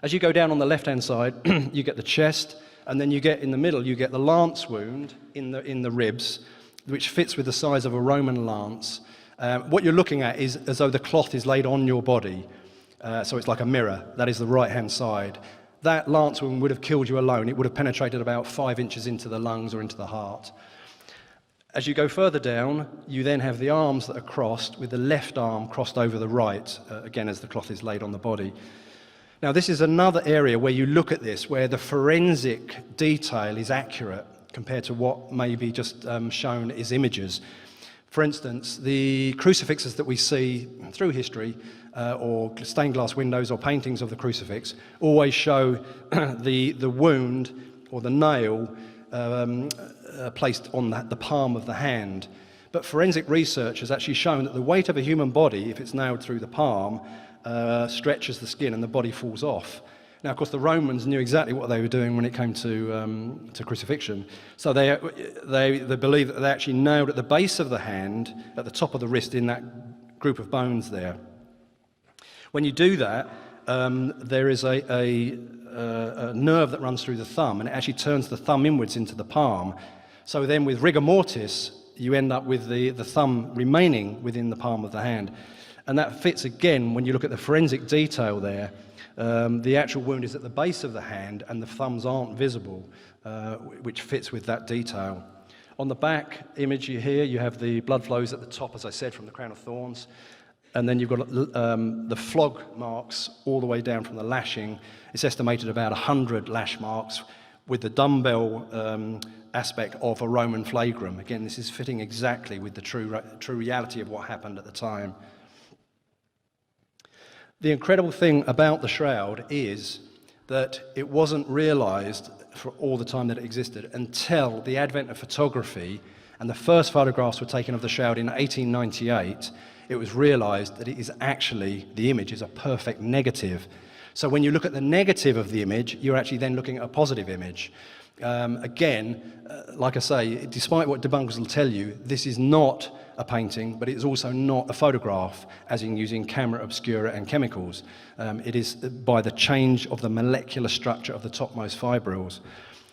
As you go down on the left-hand side, you get the chest, and then you get in the middle, you get the lance wound in the ribs, which fits with the size of a Roman lance. What you're looking at is as though the cloth is laid on your body, so it's like a mirror. That is the right-hand side. That lance wound would have killed you alone. It would have penetrated about 5 inches into the lungs or into the heart. As you go further down, you then have the arms that are crossed, with the left arm crossed over the right, again as the cloth is laid on the body. Now, this is another area where you look at this, where the forensic detail is accurate compared to what may be just shown as images. For instance, the crucifixes that we see through history, or stained glass windows or paintings of the crucifix, always show the wound or the nail placed on the palm of the hand. But forensic research has actually shown that the weight of a human body, if it's nailed through the palm, stretches the skin and the body falls off. Now, of course, the Romans knew exactly what they were doing when it came to crucifixion. So they believe that they actually nailed at the base of the hand, at the top of the wrist, in that group of bones there. When you do that, there is a nerve that runs through the thumb, and it actually turns the thumb inwards into the palm. So then with rigor mortis, you end up with the thumb remaining within the palm of the hand. And that fits again when you look at the forensic detail there. The actual wound is at the base of the hand and the thumbs aren't visible, which fits with that detail. On the back image here, you have the blood flows at the top, as I said, from the crown of thorns. And then you've got the flog marks all the way down from the lashing. It's estimated about 100 lash marks with the dumbbell aspect of a Roman flagrum. Again, this is fitting exactly with the true reality of what happened at the time. The incredible thing about the Shroud is that it wasn't realized for all the time that it existed until the advent of photography, and the first photographs were taken of the Shroud in 1898. It was realized that it is actually, the image is a perfect negative. So when you look at the negative of the image, you're actually then looking at a positive image. Like I say, despite what debunkers will tell you, this is not a painting, but it is also not a photograph, as in using camera obscura and chemicals. It is by the change of the molecular structure of the topmost fibrils.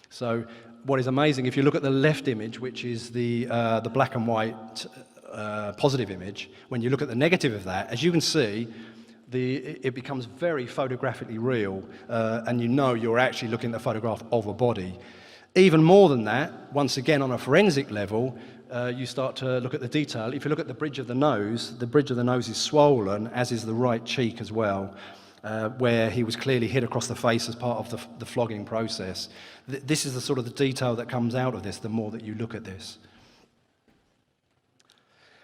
So what is amazing, if you look at the left image, which is the black and white positive image, when you look at the negative of that, as you can see, it becomes very photographically real, and you know you're actually looking at a photograph of a body. Even more than that, once again on a forensic level, you start to look at the detail. If you look at the bridge of the nose is swollen, as is the right cheek as well, where he was clearly hit across the face as part of the flogging process. This is the sort of the detail that comes out of this the more that you look at this.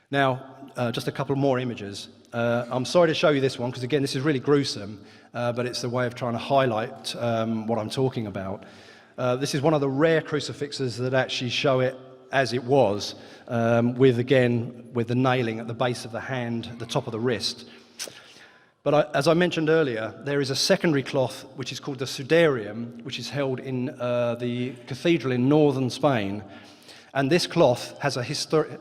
Now, just a couple more images. I'm sorry to show you this one because, again, this is really gruesome, but it's a way of trying to highlight what I'm talking about. This is one of the rare crucifixes that actually show it as it was, with the nailing at the base of the hand, the top of the wrist. But as I mentioned earlier, there is a secondary cloth which is called the Sudarium, which is held in the cathedral in northern Spain. And this cloth has a historical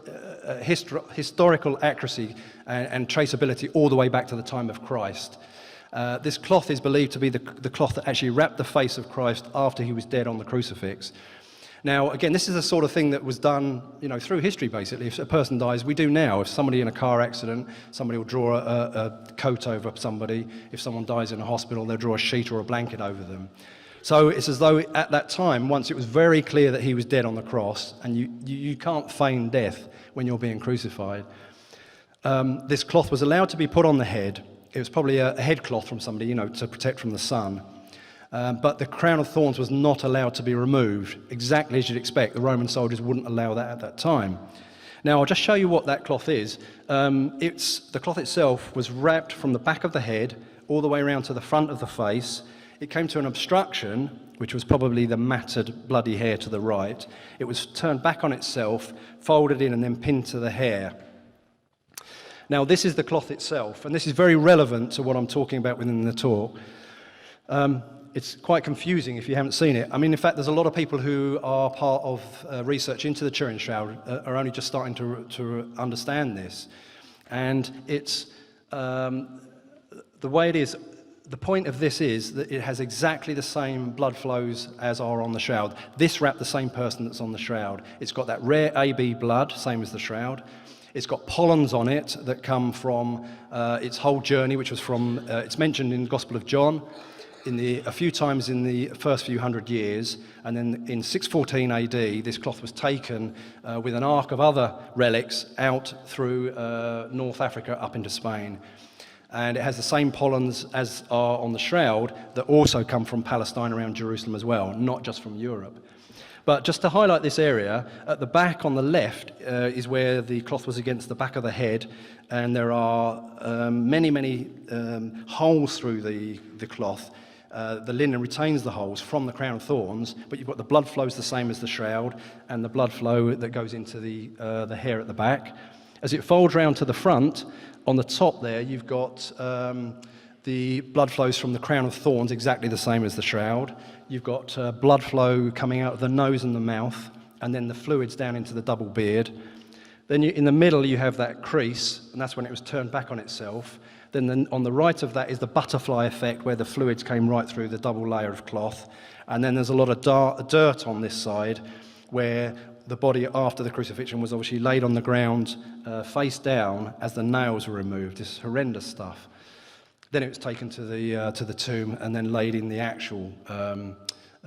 accuracy and traceability all the way back to the time of Christ. This cloth is believed to be the cloth that actually wrapped the face of Christ after he was dead on the crucifix. Now, again, this is the sort of thing that was done, through history, basically. If a person dies, we do now. If somebody in a car accident, somebody will draw a coat over somebody. If someone dies in a hospital, they'll draw a sheet or a blanket over them. So it's as though at that time, once it was very clear that he was dead on the cross, and you can't feign death when you're being crucified, this cloth was allowed to be put on the head. It was probably a headcloth from somebody, to protect from the sun. But the crown of thorns was not allowed to be removed, exactly as you'd expect. The Roman soldiers wouldn't allow that at that time. Now, I'll just show you what that cloth is. The cloth itself was wrapped from the back of the head all the way around to the front of the face. It came to an obstruction, which was probably the matted, bloody hair to the right. It was turned back on itself, folded in, and then pinned to the hair. Now, this is the cloth itself, and this is very relevant to what I'm talking about within the talk. It's quite confusing if you haven't seen it. I mean, in fact, there's a lot of people who are part of research into the Turin Shroud are only just starting to understand this. And it's the way it is. The point of this is that it has exactly the same blood flows as are on the shroud. This wrapped the same person that's on the shroud. It's got that rare AB blood, same as the shroud. It's got pollens on it that come from its whole journey, which was from, it's mentioned in the Gospel of John a few times in the first few hundred years. And then in 614 AD, this cloth was taken with an ark of other relics out through North Africa up into Spain. And it has the same pollens as are on the shroud that also come from Palestine around Jerusalem as well, not just from Europe. But just to highlight this area, at the back on the left is where the cloth was against the back of the head, and there are many holes through the cloth. The linen retains the holes from the crown of thorns, but you've got the blood flows the same as the shroud, and the blood flow that goes into the hair at the back. As it folds round to the front, on the top there, you've got the blood flows from the crown of thorns, exactly the same as the shroud. You've got blood flow coming out of the nose and the mouth, and then the fluids down into the double beard. Then in the middle, you have that crease, and that's when it was turned back on itself. Then on the right of that is the butterfly effect, where the fluids came right through the double layer of cloth. And then there's a lot of dirt on this side, where the body after the crucifixion was obviously laid on the ground, face down, as the nails were removed. This horrendous stuff. Then it was taken to the tomb and then laid in the actual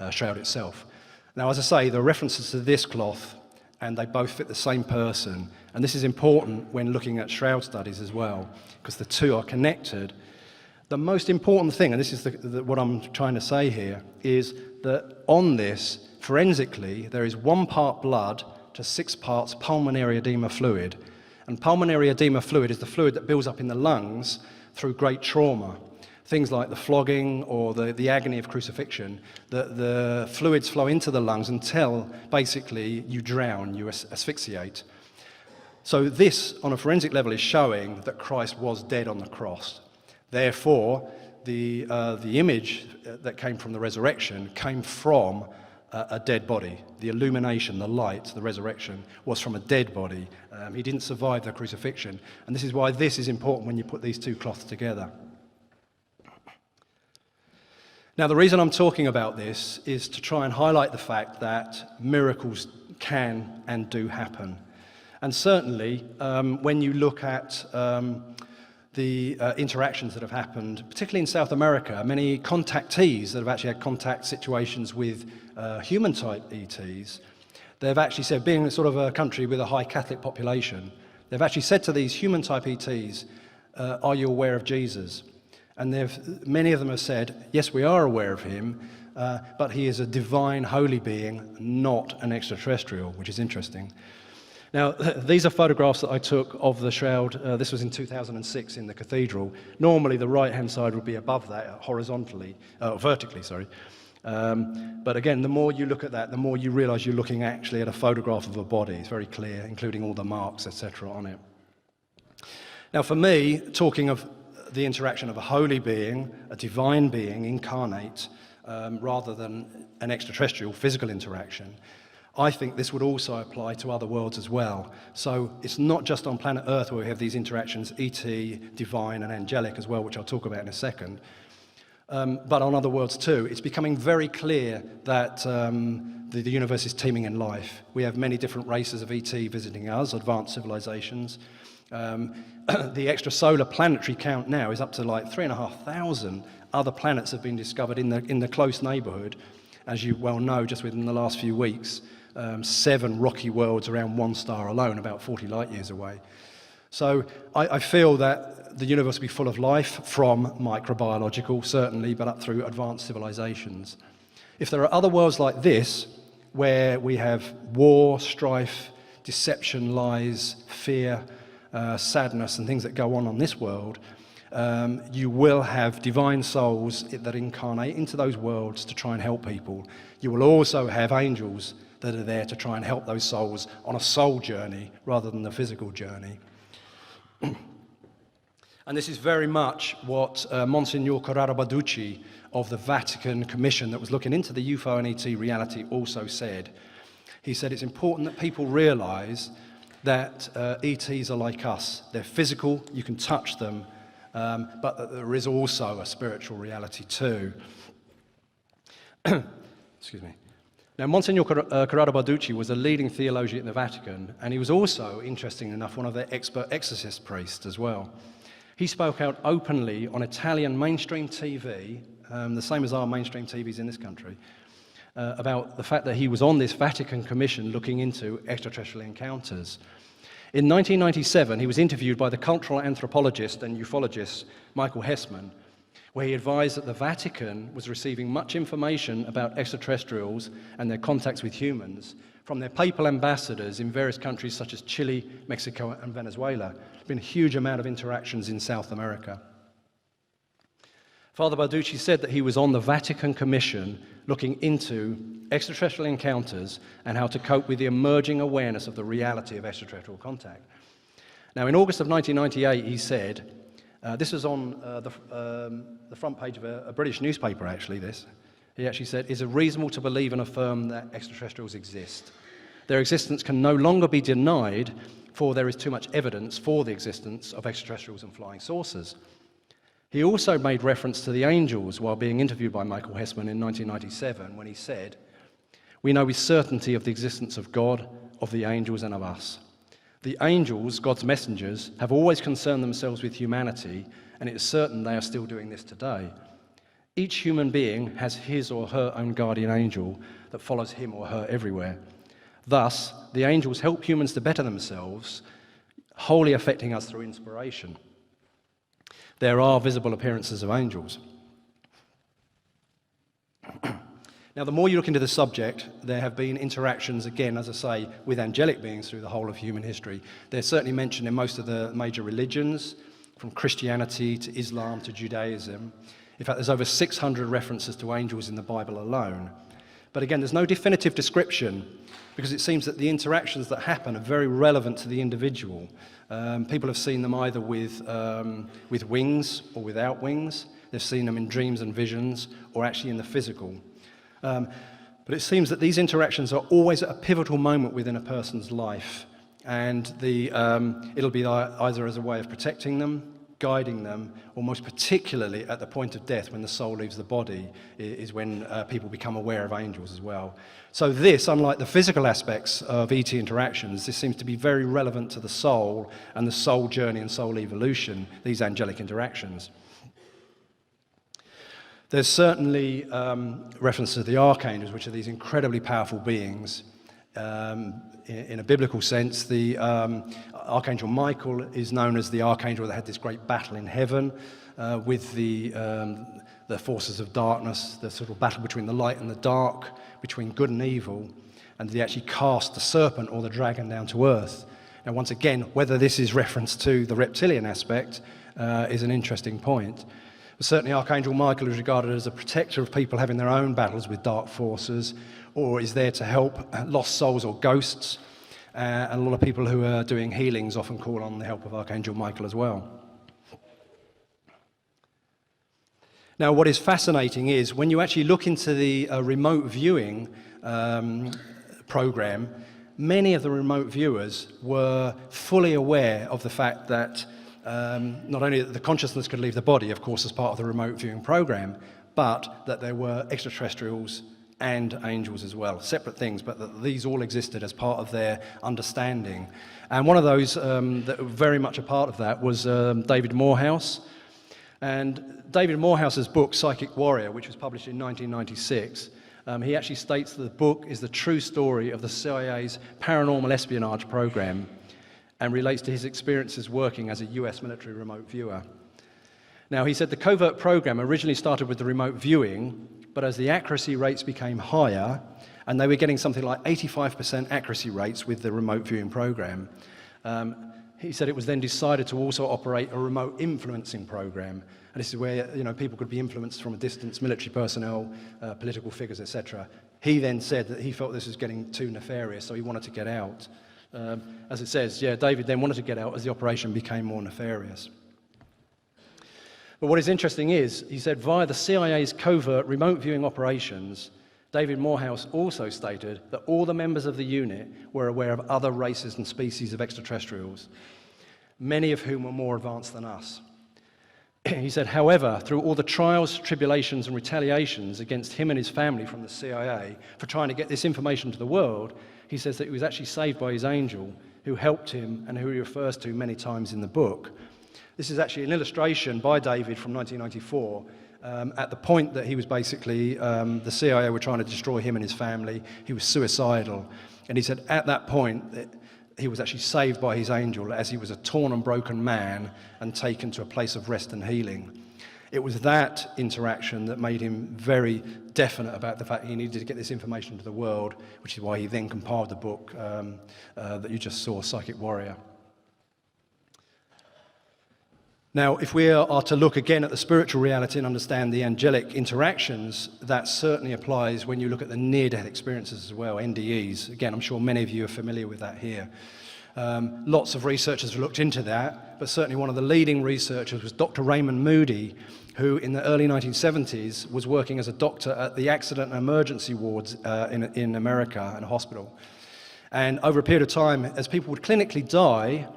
shroud itself. Now, as I say, there are references to this cloth, and they both fit the same person. And this is important when looking at shroud studies as well, because the two are connected. The most important thing, and this is what I'm trying to say here, is that on this, forensically, there is 1 part blood to 6 parts pulmonary edema fluid. And pulmonary edema fluid is the fluid that builds up in the lungs through great trauma. Things like the flogging or the agony of crucifixion, the fluids flow into the lungs until basically you drown, you asphyxiate. So this, on a forensic level, is showing that Christ was dead on the cross. Therefore, the image that came from the resurrection came from a dead body. The illumination, the light, the resurrection was from a dead body. He didn't survive the crucifixion. And this is why this is important when you put these two cloths together. Now, the reason I'm talking about this is to try and highlight the fact that miracles can and do happen. And certainly, when you look at the interactions that have happened, particularly in South America, many contactees that have actually had contact situations with human-type ETs, they've actually said, being sort of a country with a high Catholic population, they've actually said to these human-type ETs, are you aware of Jesus? And many of them have said, yes, we are aware of him, but he is a divine, holy being, not an extraterrestrial, which is interesting. Now, these are photographs that I took of the Shroud. This was in 2006 in the cathedral. Normally, the right-hand side would be above that, vertically, sorry. But again, the more you look at that, the more you realise you're looking actually at a photograph of a body. It's very clear, including all the marks, etc. on it. Now, for me, talking of the interaction of a holy being, a divine being, incarnate, rather than an extraterrestrial physical interaction, I think this would also apply to other worlds as well. So it's not just on planet Earth where we have these interactions, ET, divine and angelic as well, which I'll talk about in a second, but on other worlds too. It's becoming very clear that the universe is teeming in life. We have many different races of ET visiting us, advanced civilizations. The extrasolar planetary count now is up to like 3,500 other planets have been discovered in the close neighborhood. As you well know, just within the last few weeks, 7 rocky worlds around one star alone, about 40 light years away. So I feel that the universe will be full of life, from microbiological, certainly, but up through advanced civilizations. If there are other worlds like this, where we have war, strife, deception, lies, fear, sadness, and things that go on this world, you will have divine souls that incarnate into those worlds to try and help people. You will also have angels that are there to try and help those souls on a soul journey rather than the physical journey. And this is very much what Monsignor Corrado Balducci of the Vatican Commission that was looking into the UFO and ET reality also said. He said it's important that people realise that ETs are like us. They're physical, you can touch them, but that there is also a spiritual reality too. Excuse me. Now, Monsignor Corrado Balducci was a leading theologian in the Vatican, and he was also, interestingly enough, one of their expert exorcist priests as well. He spoke out openly on Italian mainstream TV, the same as our mainstream TVs in this country, about the fact that he was on this Vatican Commission looking into extraterrestrial encounters. In 1997, he was interviewed by the cultural anthropologist and ufologist Michael Hessman, where he advised that the Vatican was receiving much information about extraterrestrials and their contacts with humans from their papal ambassadors in various countries such as Chile, Mexico, and Venezuela. There's been a huge amount of interactions in South America. Father Balducci said that he was on the Vatican Commission looking into extraterrestrial encounters and how to cope with the emerging awareness of the reality of extraterrestrial contact. Now, in August of 1998, he said, this was on the front page of a British newspaper, actually, this. He actually said, "Is it reasonable to believe and affirm that extraterrestrials exist? Their existence can no longer be denied, for there is too much evidence for the existence of extraterrestrials and flying saucers." He also made reference to the angels while being interviewed by Michael Hessman in 1997, when he said, "We know with certainty of the existence of God, of the angels, and of us. The angels, God's messengers, have always concerned themselves with humanity, and it is certain they are still doing this today. Each human being has his or her own guardian angel that follows him or her everywhere. Thus, the angels help humans to better themselves, wholly affecting us through inspiration. There are visible appearances of angels." Now, the more you look into the subject, there have been interactions, again, as I say, with angelic beings through the whole of human history. They're certainly mentioned in most of the major religions, from Christianity to Islam to Judaism. In fact, there's over 600 references to angels in the Bible alone. But again, there's no definitive description, because it seems that the interactions that happen are very relevant to the individual. People have seen them either with wings or without wings. They've seen them in dreams and visions, or actually in the physical. But it seems that these interactions are always at a pivotal moment within a person's life, and it'll be either as a way of protecting them, guiding them, or most particularly at the point of death, when the soul leaves the body, is when people become aware of angels as well. So this, unlike the physical aspects of ET interactions, this seems to be very relevant to the soul and the soul journey and soul evolution, these angelic interactions. There's certainly reference to the archangels, which are these incredibly powerful beings. In a biblical sense, the Archangel Michael is known as the archangel that had this great battle in heaven with the forces of darkness, the sort of battle between the light and the dark, between good and evil. and did he actually cast the serpent or the dragon down to earth? Now, once again, whether this is reference to the reptilian aspect is an interesting point. But certainly Archangel Michael is regarded as a protector of people having their own battles with dark forces, or is there to help lost souls or ghosts. And a lot of people who are doing healings often call on the help of Archangel Michael as well. Now, what is fascinating is when you actually look into the remote viewing program, many of the remote viewers were fully aware of the fact that not only that the consciousness could leave the body, of course, as part of the remote viewing program, but that there were extraterrestrials and angels as well, separate things, but that these all existed as part of their understanding. And one of those that were very much a part of that was David Morehouse. And David Morehouse's book, Psychic Warrior, which was published in 1996, he actually states that the book is the true story of the CIA's paranormal espionage program and relates to his experiences working as a US military remote viewer. Now, he said the covert program originally started with the remote viewing, but as the accuracy rates became higher, and they were getting something like 85% accuracy rates with the remote viewing program, he said it was then decided to also operate a remote influencing program. And this is where people could be influenced from a distance, military personnel, political figures, etc. He then said that he felt this was getting too nefarious, so he wanted to get out. As it says, David then wanted to get out as the operation became more nefarious. But what is interesting is, he said, via the CIA's covert remote viewing operations, David Morehouse also stated that all the members of the unit were aware of other races and species of extraterrestrials, many of whom were more advanced than us. He said, however, through all the trials, tribulations, and retaliations against him and his family from the CIA for trying to get this information to the world, he says that he was actually saved by his angel, who helped him and who he refers to many times in the book. This is actually an illustration by David from 1994 at the point that he was basically, the CIA were trying to destroy him and his family. He was suicidal. And he said at that point, he was actually saved by his angel as he was a torn and broken man and taken to a place of rest and healing. It was that interaction that made him very definite about the fact he needed to get this information to the world, which is why he then compiled the book that you just saw, Psychic Warrior. Now, if we are to look again at the spiritual reality and understand the angelic interactions, that certainly applies when you look at the near-death experiences as well, NDEs. Again, I'm sure many of you are familiar with that here. Lots of researchers have looked into that, but certainly one of the leading researchers was Dr. Raymond Moody, who in the early 1970s was working as a doctor at the accident and emergency wards in America in a hospital. And over a period of time, as people would clinically die,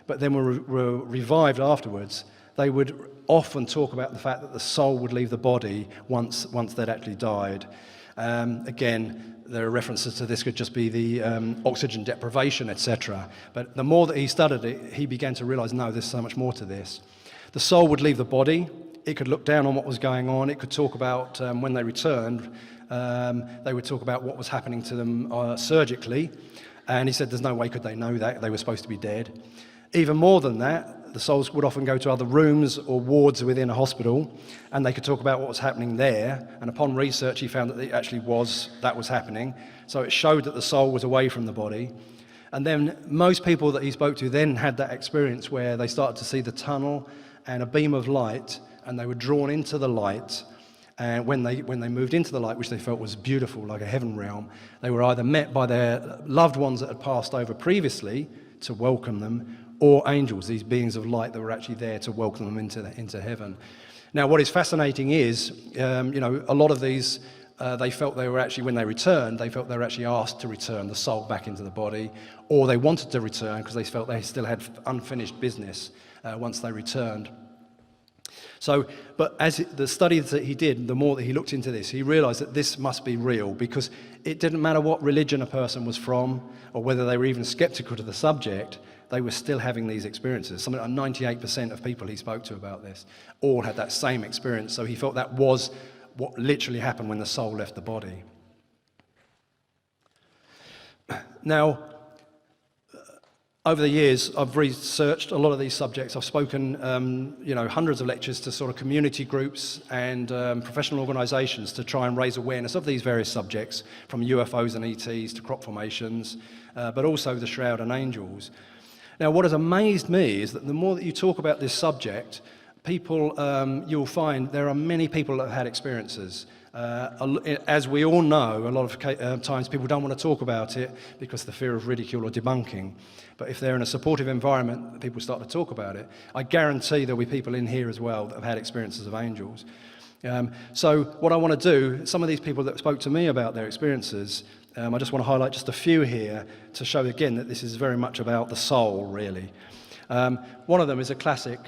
but then were revived afterwards, they would often talk about the fact that the soul would leave the body once they'd actually died. Again, there are references to this could just be the oxygen deprivation, etc. But the more that he studied it, he began to realize, no, there's so much more to this. The soul would leave the body. It could look down on what was going on. It could talk about when they returned. They would talk about what was happening to them surgically. And he said there's no way could they know that. They were supposed to be dead. Even more than that, the souls would often go to other rooms or wards within a hospital, and they could talk about what was happening there. And upon research, he found that it actually that was happening. So it showed that the soul was away from the body. And then most people that he spoke to then had that experience where they started to see the tunnel and a beam of light, and they were drawn into the light. And when they moved into the light, which they felt was beautiful, like a heaven realm, they were either met by their loved ones that had passed over previously to welcome them, or angels, these beings of light that were actually there to welcome them into heaven. Now, what is fascinating is, a lot of these, they felt they were actually, when they returned, they felt they were actually asked to return the soul back into the body, or they wanted to return because they felt they still had unfinished business once they returned. So, but as the studies that he did, the more that he looked into this, he realized that this must be real, because it didn't matter what religion a person was from, or whether they were even skeptical to the subject, they were still having these experiences. Something like 98% of people he spoke to about this all had that same experience. So he felt that was what literally happened when the soul left the body. Now, over the years, I've researched a lot of these subjects. I've spoken, hundreds of lectures to sort of community groups and professional organisations to try and raise awareness of these various subjects, from UFOs and ETs to crop formations, but also the Shroud and angels. Now, what has amazed me is that the more that you talk about this subject, people, you'll find there are many people that have had experiences. As we all know, a lot of times people don't want to talk about it because of the fear of ridicule or debunking. But if they're in a supportive environment, people start to talk about it. I guarantee there'll be people in here as well that have had experiences of angels. So what I want to do, some of these people that spoke to me about their experiences, I just want to highlight just a few here to show again that this is very much about the soul, really. One of them is a classic.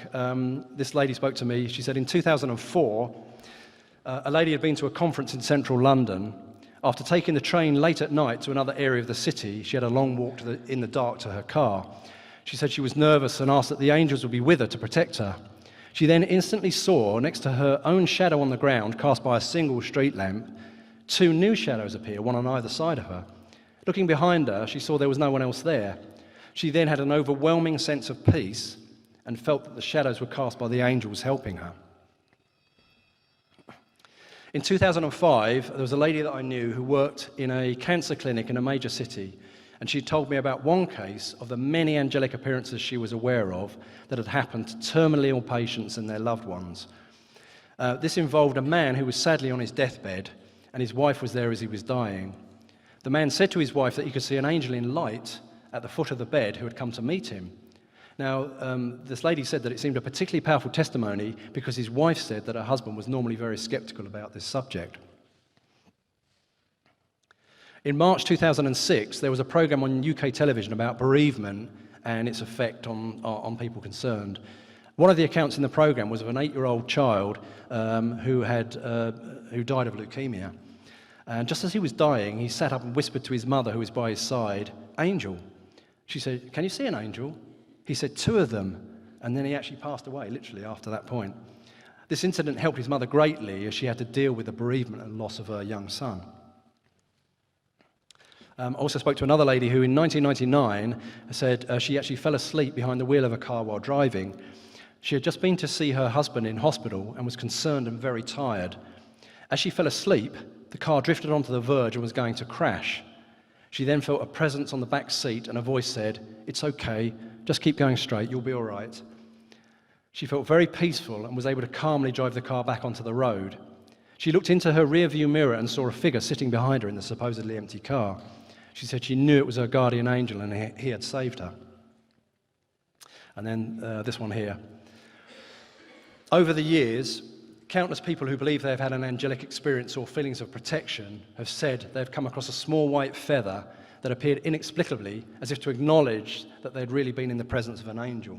This lady spoke to me. She said in 2004, a lady had been to a conference in central London. After taking the train late at night to another area of the city, she had a long walk in the dark to her car. She said she was nervous and asked that the angels would be with her to protect her. She then instantly saw, next to her own shadow on the ground cast by a single street lamp, two new shadows appear, one on either side of her. Looking behind her, she saw there was no one else there. She then had an overwhelming sense of peace and felt that the shadows were cast by the angels helping her. In 2005, there was a lady that I knew who worked in a cancer clinic in a major city, and she told me about one case of the many angelic appearances she was aware of that had happened to terminally ill patients and their loved ones. This involved a man who was sadly on his deathbed, and his wife was there as he was dying. The man said to his wife that he could see an angel in light at the foot of the bed who had come to meet him. Now, this lady said that it seemed a particularly powerful testimony because his wife said that her husband was normally very skeptical about this subject. In March 2006, there was a program on UK television about bereavement and its effect on people concerned. One of the accounts in the program was of an 8-year-old child who died of leukemia. And just as he was dying, he sat up and whispered to his mother, who was by his side, "Angel." She said, "Can you see an angel?" He said, "2 of them," and then he actually passed away, literally, after that point. This incident helped his mother greatly as she had to deal with the bereavement and loss of her young son. I also spoke to another lady who in 1999 said she actually fell asleep behind the wheel of a car while driving. She had just been to see her husband in hospital and was concerned and very tired. As she fell asleep, the car drifted onto the verge and was going to crash. She then felt a presence on the back seat and a voice said, "It's okay, just keep going straight, you'll be all right." She felt very peaceful and was able to calmly drive the car back onto the road. She looked into her rear-view mirror and saw a figure sitting behind her in the supposedly empty car. She said she knew it was her guardian angel and he had saved her. And then this one here. Over the years, countless people who believe they've had an angelic experience or feelings of protection have said they've come across a small white feather that appeared inexplicably, as if to acknowledge that they'd really been in the presence of an angel.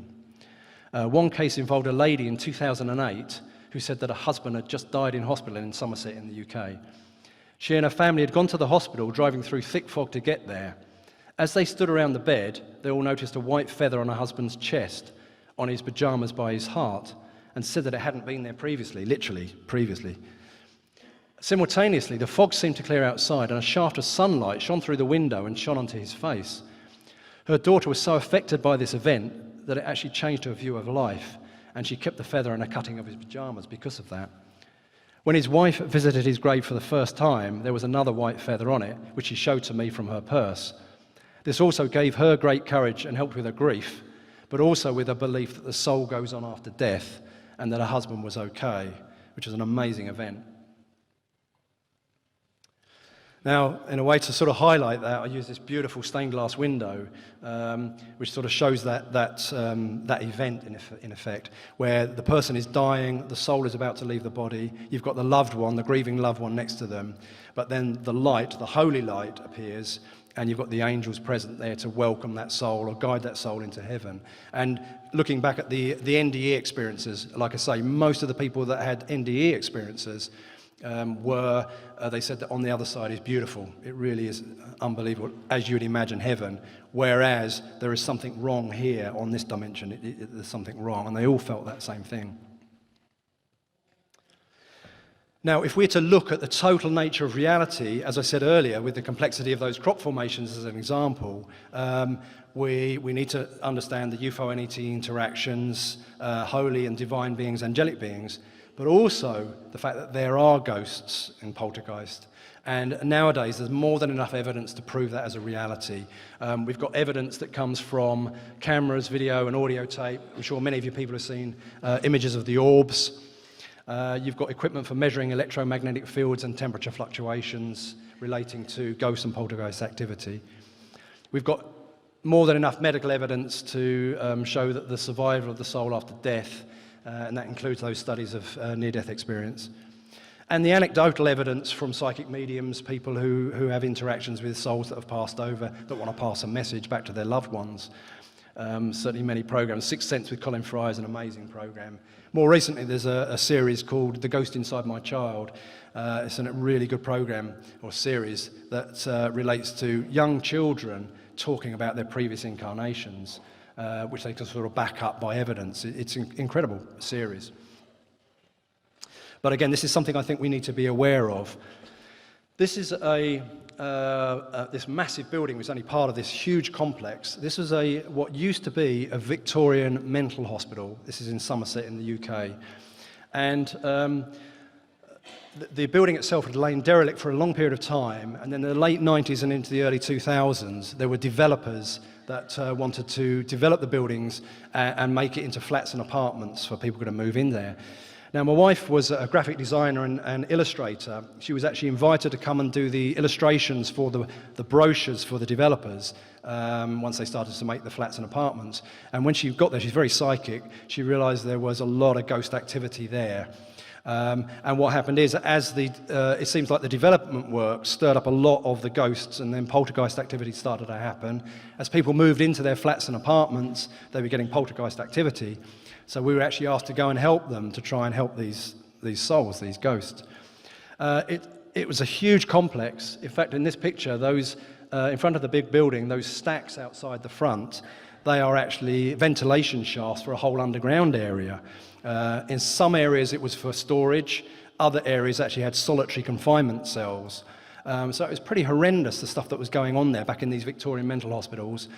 One case involved a lady in 2008 who said that her husband had just died in hospital in Somerset in the UK. She and her family had gone to the hospital, driving through thick fog to get there. As they stood around the bed, they all noticed a white feather on her husband's chest, on his pyjamas by his heart, and said that it hadn't been there previously, literally previously. Simultaneously, the fog seemed to clear outside and a shaft of sunlight shone through the window and shone onto his face. Her daughter was so affected by this event that it actually changed her view of life, and she kept the feather in a cutting of his pyjamas because of that. When his wife visited his grave for the first time, there was another white feather on it, which she showed to me from her purse. This also gave her great courage and helped with her grief, but also with a belief that the soul goes on after death and that her husband was okay, which was an amazing event. Now, in a way to sort of highlight that, I use this beautiful stained glass window, which sort of shows that event in effect, where the person is dying, the soul is about to leave the body, you've got the loved one, the grieving loved one next to them, but then the light, the holy light appears, and you've got the angels present there to welcome that soul or guide that soul into heaven. And looking back at the NDE experiences, like I say, most of the people that had NDE experiences they said that on the other side is beautiful. It really is unbelievable, as you would imagine heaven, whereas there is something wrong here on this dimension. There's something wrong, and they all felt that same thing. Now, if we're to look at the total nature of reality, as I said earlier, with the complexity of those crop formations as an example, we need to understand the UFO-NET interactions, holy and divine beings, angelic beings, but also the fact that there are ghosts in poltergeist. And nowadays, there's more than enough evidence to prove that as a reality. We've got evidence that comes from cameras, video, and audio tape. I'm sure many of you people have seen images of the orbs. You've got equipment for measuring electromagnetic fields and temperature fluctuations relating to ghost and poltergeist activity. We've got more than enough medical evidence to show that the survival of the soul after death, and that includes those studies of near-death experience. And the anecdotal evidence from psychic mediums, people who have interactions with souls that have passed over, that want to pass a message back to their loved ones. Certainly many programs. Sixth Sense with Colin Fry is an amazing program. More recently, there's a series called The Ghost Inside My Child. It's a really good program or series that relates to young children talking about their previous incarnations, which they can sort of back up by evidence. It's an incredible series. But again, this is something I think we need to be aware of. This is this massive building was only part of this huge complex. This was what used to be a Victorian mental hospital. This is in Somerset in the UK. And the building itself had lain derelict for a long period of time, and then in the late 90s and into the early 2000s, there were developers that wanted to develop the buildings and make it into flats and apartments for people going to move in there. Now, my wife was a graphic designer and illustrator. She was actually invited to come and do the illustrations for the brochures for the developers once they started to make the flats and apartments. And when she got there, she's very psychic, she realized there was a lot of ghost activity there. And what happened is, it seems like the development work stirred up a lot of the ghosts, and then poltergeist activity started to happen. As people moved into their flats and apartments, they were getting poltergeist activity. So we were actually asked to go and help them, to try and help these souls, these ghosts. It was a huge complex. In fact, in this picture, those in front of the big building, those stacks outside the front, they are actually ventilation shafts for a whole underground area. In some areas it was for storage, other areas actually had solitary confinement cells. So it was pretty horrendous, the stuff that was going on there back in these Victorian mental hospitals.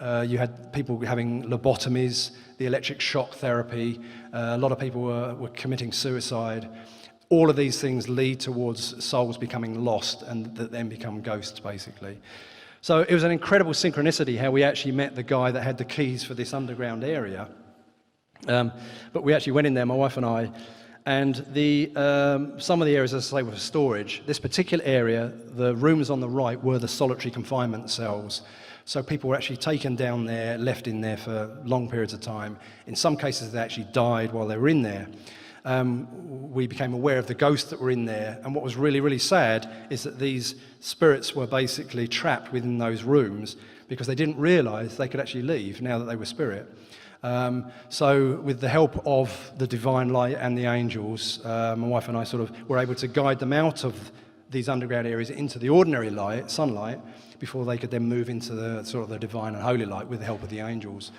You had people having lobotomies, the electric shock therapy, a lot of people were committing suicide. All of these things lead towards souls becoming lost and that then become ghosts, basically. So it was an incredible synchronicity how we actually met the guy that had the keys for this underground area. But we actually went in there, my wife and I, and some of the areas, as I say, were for storage. This particular area, the rooms on the right were the solitary confinement cells. So people were actually taken down there, left in there for long periods of time. In some cases, they actually died while they were in there. We became aware of the ghosts that were in there, and what was really, really sad is that these spirits were basically trapped within those rooms because they didn't realize they could actually leave now that they were spirit. So with the help of the divine light and the angels, my wife and I sort of were able to guide them out of these underground areas into the ordinary light, sunlight, before they could then move into the sort of the divine and holy light with the help of the angels.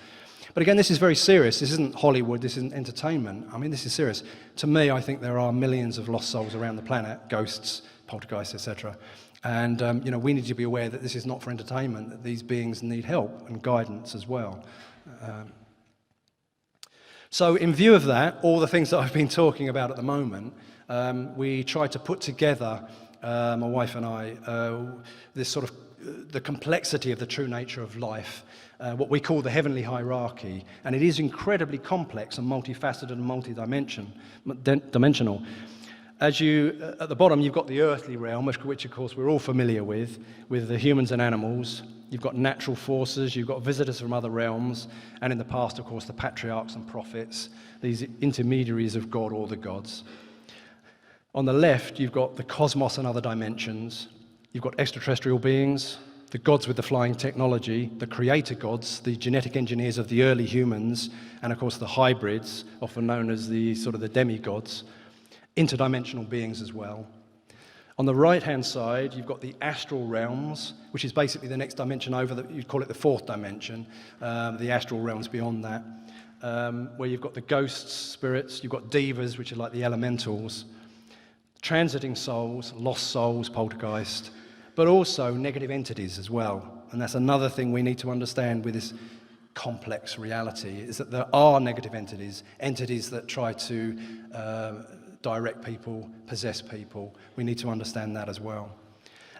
But again, this is very serious. This isn't Hollywood, this isn't entertainment. I mean, this is serious. To me, I think there are millions of lost souls around the planet, ghosts, poltergeists, etc. And we need to be aware that this is not for entertainment, that these beings need help and guidance as well. So in view of that, all the things that I've been talking about at the moment, we tried to put together, my wife and I, this sort of the complexity of the true nature of life, what we call the heavenly hierarchy, and it is incredibly complex and multifaceted and multidimensional. At the bottom, you've got the earthly realm, which of course we're all familiar with the humans and animals. You've got natural forces, you've got visitors from other realms, and in the past, of course, the patriarchs and prophets, these intermediaries of God or the gods. On the left, you've got the cosmos and other dimensions. You've got extraterrestrial beings, the gods with the flying technology, the creator gods, the genetic engineers of the early humans, and of course the hybrids, often known as the sort of the demigods, interdimensional beings as well. On the right-hand side, you've got the astral realms, which is basically the next dimension over, you'd call it the fourth dimension, the astral realms beyond that, where you've got the ghosts, spirits, you've got devas, which are like the elementals. transiting souls, lost souls, poltergeists, but also negative entities as well. And that's another thing we need to understand with this complex reality, is that there are negative entities, entities that try to direct people, possess people. We need to understand that as well.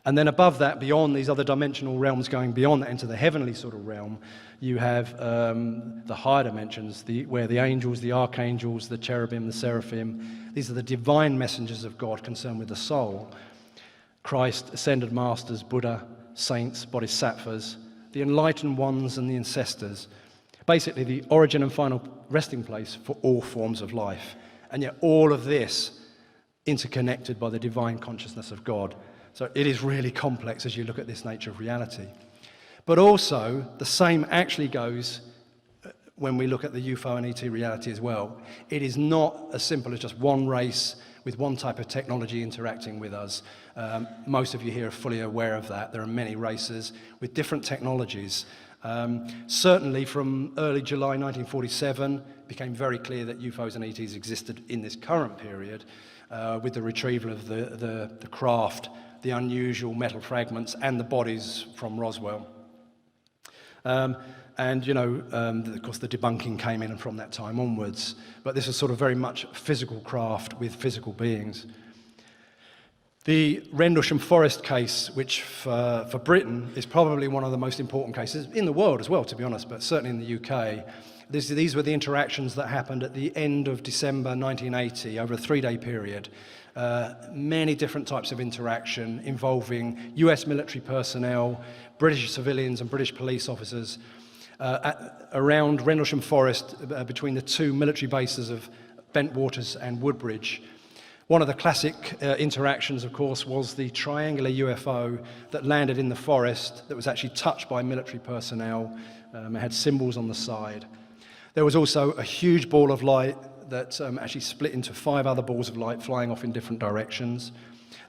And then above that, beyond these other dimensional realms, going beyond that into the heavenly sort of realm, you have the higher dimensions, where the angels, the archangels, the cherubim, the seraphim, these are the divine messengers of God concerned with the soul. Christ, ascended masters, Buddha, saints, bodhisattvas, the enlightened ones and the ancestors. Basically the origin and final resting place for all forms of life. And yet all of this interconnected by the divine consciousness of God. So it is really complex as you look at this nature of reality. But also, the same actually goes when we look at the UFO and ET reality as well. It is not as simple as just one race with one type of technology interacting with us. Most of you here are fully aware of that. There are many races with different technologies. Certainly from early July 1947, it became very clear that UFOs and ETs existed in this current period with the retrieval of the craft, the unusual metal fragments, and the bodies from Roswell. And, you know, of course, the debunking came in from that time onwards. But this is sort of very much physical craft with physical beings. The Rendlesham Forest case, which for Britain is probably one of the most important cases in the world as well, to be honest, but certainly in the UK. These were the interactions that happened at the end of December 1980 over a 3-day period. Many different types of interaction involving US military personnel, British civilians and British police officers around Rendlesham Forest between the two military bases of Bentwaters and Woodbridge. One of the classic interactions, of course, was the triangular UFO that landed in the forest that was actually touched by military personnel. It had symbols on the side. There was also a huge ball of light that actually split into 5 other balls of light flying off in different directions.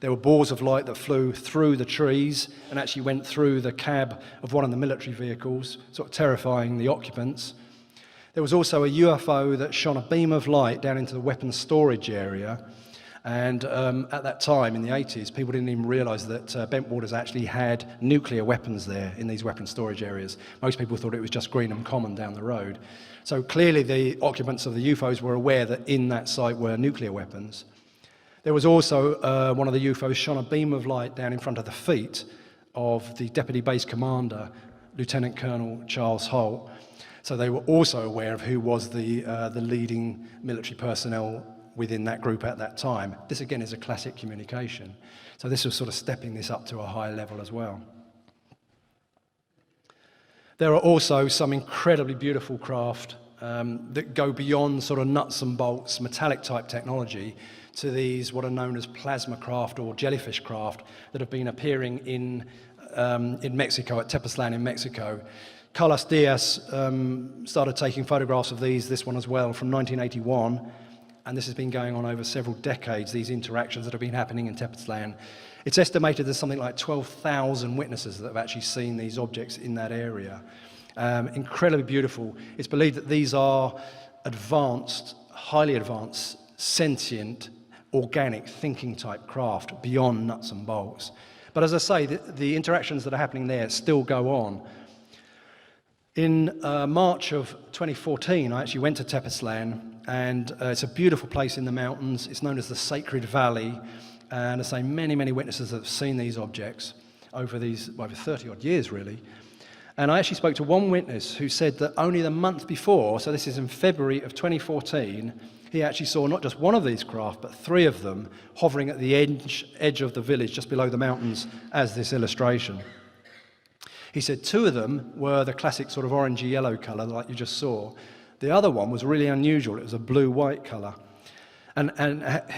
There were balls of light that flew through the trees and actually went through the cab of one of the military vehicles, sort of terrifying the occupants. There was also a UFO that shone a beam of light down into the weapons storage area. And at that time, in the 80s, people didn't even realise that Bentwaters actually had nuclear weapons there in these weapons storage areas. Most people thought it was just Greenham Common down the road. So clearly the occupants of the UFOs were aware that in that site were nuclear weapons. There was also one of the UFOs shone a beam of light down in front of the feet of the Deputy Base Commander, Lieutenant Colonel Charles Holt. So they were also aware of who was the leading military personnel within that group at that time. This again is a classic communication. So this was sort of stepping this up to a higher level as well. There are also some incredibly beautiful craft that go beyond sort of nuts and bolts, metallic type technology to these what are known as plasma craft or jellyfish craft that have been appearing in Mexico, at Tepoztlan in Mexico. Carlos Diaz started taking photographs of this one as well, from 1981. And this has been going on over several decades, these interactions that have been happening in Tepoztlan. It's estimated there's something like 12,000 witnesses that have actually seen these objects in that area. Incredibly beautiful. It's believed that these are advanced, highly advanced, sentient, organic thinking type craft beyond nuts and bolts. But as I say, the interactions that are happening there still go on. In March of 2014, I actually went to Tepoztlan, and it's a beautiful place in the mountains. It's known as the Sacred Valley, and I say many, many witnesses have seen these objects over 30-odd years, really. And I actually spoke to one witness who said that only the month before, so this is in February of 2014, he actually saw not just one of these craft, but 3 of them hovering at the edge of the village, just below the mountains, as this illustration. He said 2 of them were the classic sort of orangey yellow colour like you just saw. The other one was really unusual. It was a blue-white colour. And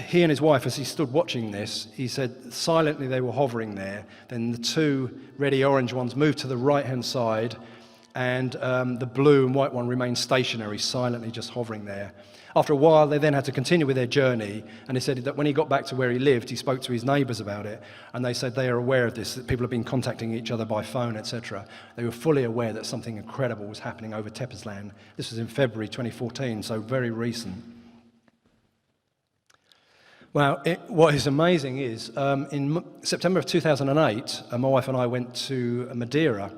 he and his wife, as he stood watching this, he said silently they were hovering there. Then the 2 reddy orange ones moved to the right-hand side, and the blue and white one remained stationary, silently just hovering there. After a while, they then had to continue with their journey, and he said that when he got back to where he lived, he spoke to his neighbours about it, and they said they are aware of this, that people have been contacting each other by phone, etc. They were fully aware that something incredible was happening over Tepoztlan. This was in February 2014, so very recent. Well, what is amazing is in September of 2008, my wife and I went to Madeira.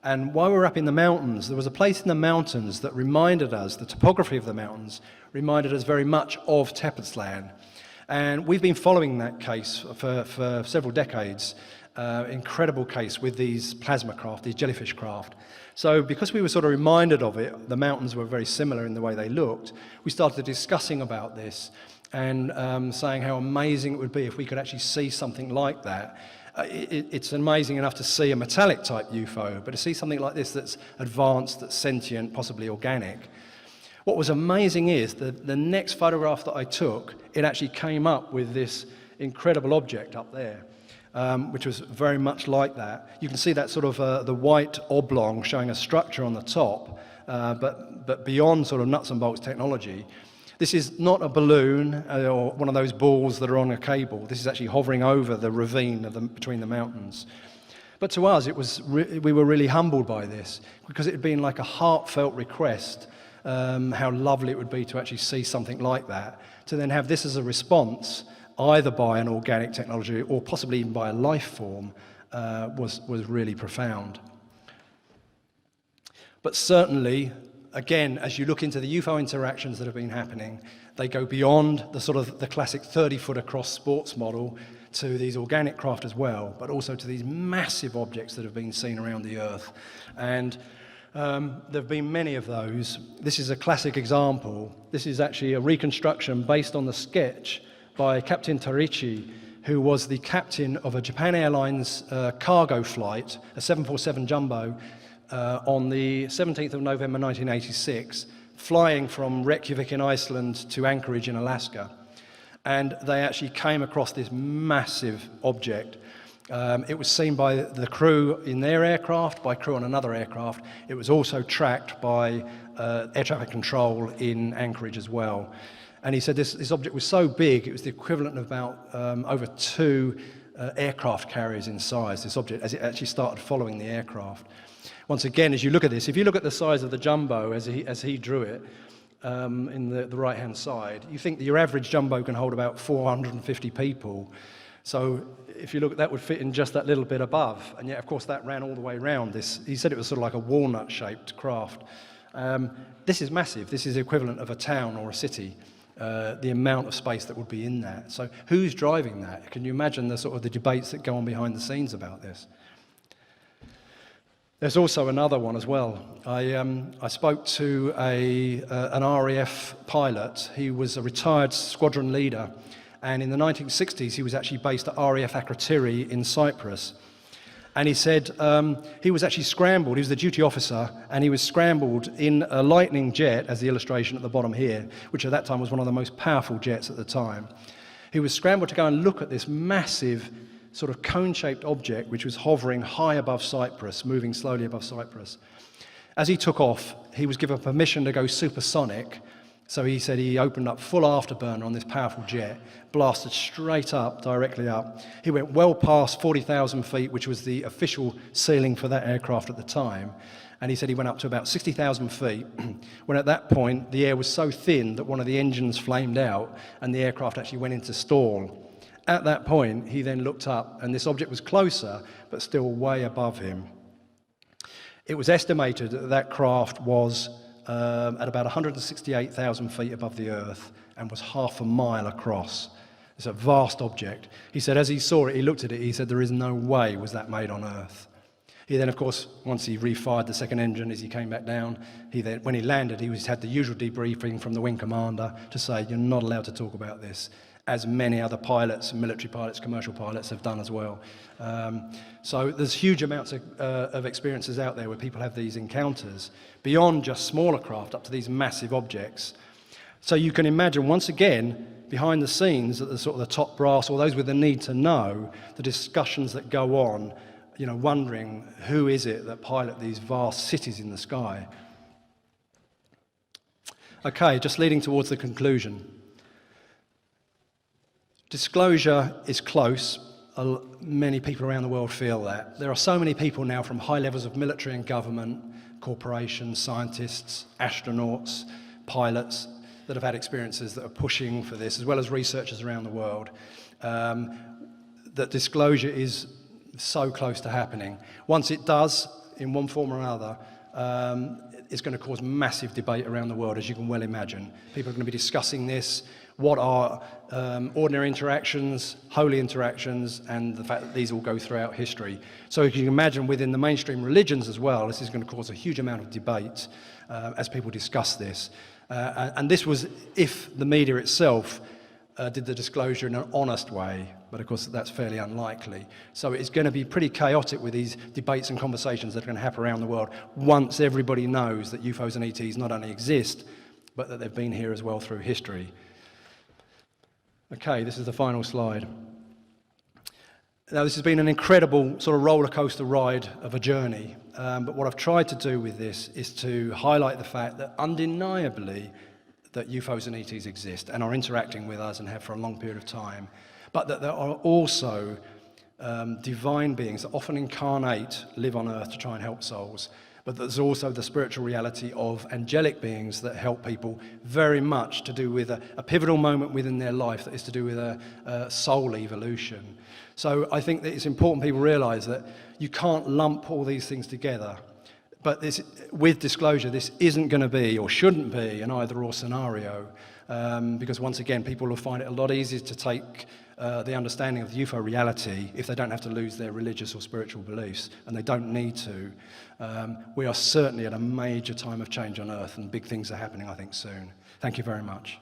And while we were up in the mountains, there was a place in the mountains that reminded us, the topography of the mountains reminded us very much of Tepoztlan. And we've been following that case for several decades, incredible case with these plasma craft, these jellyfish craft. So because we were sort of reminded of it, the mountains were very similar in the way they looked, we started discussing about this and saying how amazing it would be if we could actually see something like that. It's amazing enough to see a metallic type UFO, but to see something like this that's advanced, that's sentient, possibly organic. What was amazing is that the next photograph that I took, it actually came up with this incredible object up there, which was very much like that. You can see that sort of the white oblong showing a structure on the top, but beyond sort of nuts and bolts technology. This is not a balloon or one of those balls that are on a cable. This is actually hovering over the ravine between the mountains. But to us, we were really humbled by this because it had been like a heartfelt request, how lovely it would be to actually see something like that. To then have this as a response, either by an organic technology or possibly even by a life form, was really profound. But certainly, again, as you look into the UFO interactions that have been happening, they go beyond the sort of the classic 30-foot across sports model to these organic craft as well, but also to these massive objects that have been seen around the Earth. And there have been many of those. This is a classic example. This is actually a reconstruction based on the sketch by Captain Tarichi, who was the captain of a Japan Airlines cargo flight, a 747 Jumbo, on the 17th of November 1986, flying from Reykjavik in Iceland to Anchorage in Alaska. And they actually came across this massive object. It was seen by the crew in their aircraft, by crew on another aircraft. It was also tracked by air traffic control in Anchorage as well. And he said this object was so big, it was the equivalent of about over 2 aircraft carriers in size, this object, as it actually started following the aircraft. Once again, as you look at this, if you look at the size of the Jumbo as he drew it in the right-hand side, you think that your average Jumbo can hold about 450 people. So if you look, that would fit in just that little bit above. And yet, of course, that ran all the way around this. He said it was sort of like a walnut-shaped craft. This is massive. This is the equivalent of a town or a city, the amount of space that would be in that. So who's driving that? Can you imagine the sort of the debates that go on behind the scenes about this? There's also another one as well. I spoke to an RAF pilot. He was a retired squadron leader, and in the 1960s he was actually based at RAF Akrotiri in Cyprus. And he said he was actually scrambled. He was the duty officer, and he was scrambled in a Lightning jet, as the illustration at the bottom here, which at that time was one of the most powerful jets at the time. He was scrambled to go and look at this massive sort of cone-shaped object which was hovering high above Cyprus, moving slowly above Cyprus. As he took off, he was given permission to go supersonic, so he said he opened up full afterburner on this powerful jet, blasted straight up, directly up. He went well past 40,000 feet, which was the official ceiling for that aircraft at the time, and he said he went up to about 60,000 feet, when at that point the air was so thin that one of the engines flamed out and the aircraft actually went into stall. At that point, he then looked up, and this object was closer, but still way above him. It was estimated that that craft was at about 168,000 feet above the Earth and was half a mile across. It's a vast object. He said as he saw it, he looked at it, he said there is no way was that made on Earth. He then, of course, once he refired the second engine as he came back down, when he landed, he had the usual debriefing from the wing commander to say, you're not allowed to talk about this, as many other pilots, military pilots, commercial pilots have done as well. So there's huge amounts of experiences out there where people have these encounters beyond just smaller craft up to these massive objects. So you can imagine, once again, behind the scenes at the sort of the top brass, or those with the need to know, the discussions that go on, you know, wondering who is it that pilot these vast cities in the sky. Okay, just leading towards the conclusion. Disclosure is close. Many people around the world feel that. There are so many people now from high levels of military and government, corporations, scientists, astronauts, pilots, that have had experiences that are pushing for this, as well as researchers around the world, that disclosure is so close to happening. Once it does, in one form or another, it's going to cause massive debate around the world, as you can well imagine. People are going to be discussing this, what are ordinary interactions, holy interactions, and the fact that these all go throughout history. So you can imagine within the mainstream religions as well, this is going to cause a huge amount of debate as people discuss this. And this was if the media itself did the disclosure in an honest way, but of course that's fairly unlikely. So it's going to be pretty chaotic with these debates and conversations that are going to happen around the world once everybody knows that UFOs and ETs not only exist, but that they've been here as well through history. Okay, this is the final slide. Now, this has been an incredible sort of roller coaster ride of a journey, but what I've tried to do with this is to highlight the fact that undeniably that UFOs and ETs exist and are interacting with us and have for a long period of time, but that there are also divine beings that often incarnate, live on Earth to try and help souls, but there's also the spiritual reality of angelic beings that help people, very much to do with a pivotal moment within their life that is to do with a soul evolution. So I think that it's important people realise that you can't lump all these things together. But this, with disclosure, this isn't going to be, or shouldn't be, an either-or scenario, because once again, people will find it a lot easier to take the understanding of the UFO reality if they don't have to lose their religious or spiritual beliefs, and they don't need to. We are certainly at a major time of change on Earth, and big things are happening, I think, soon. Thank you very much.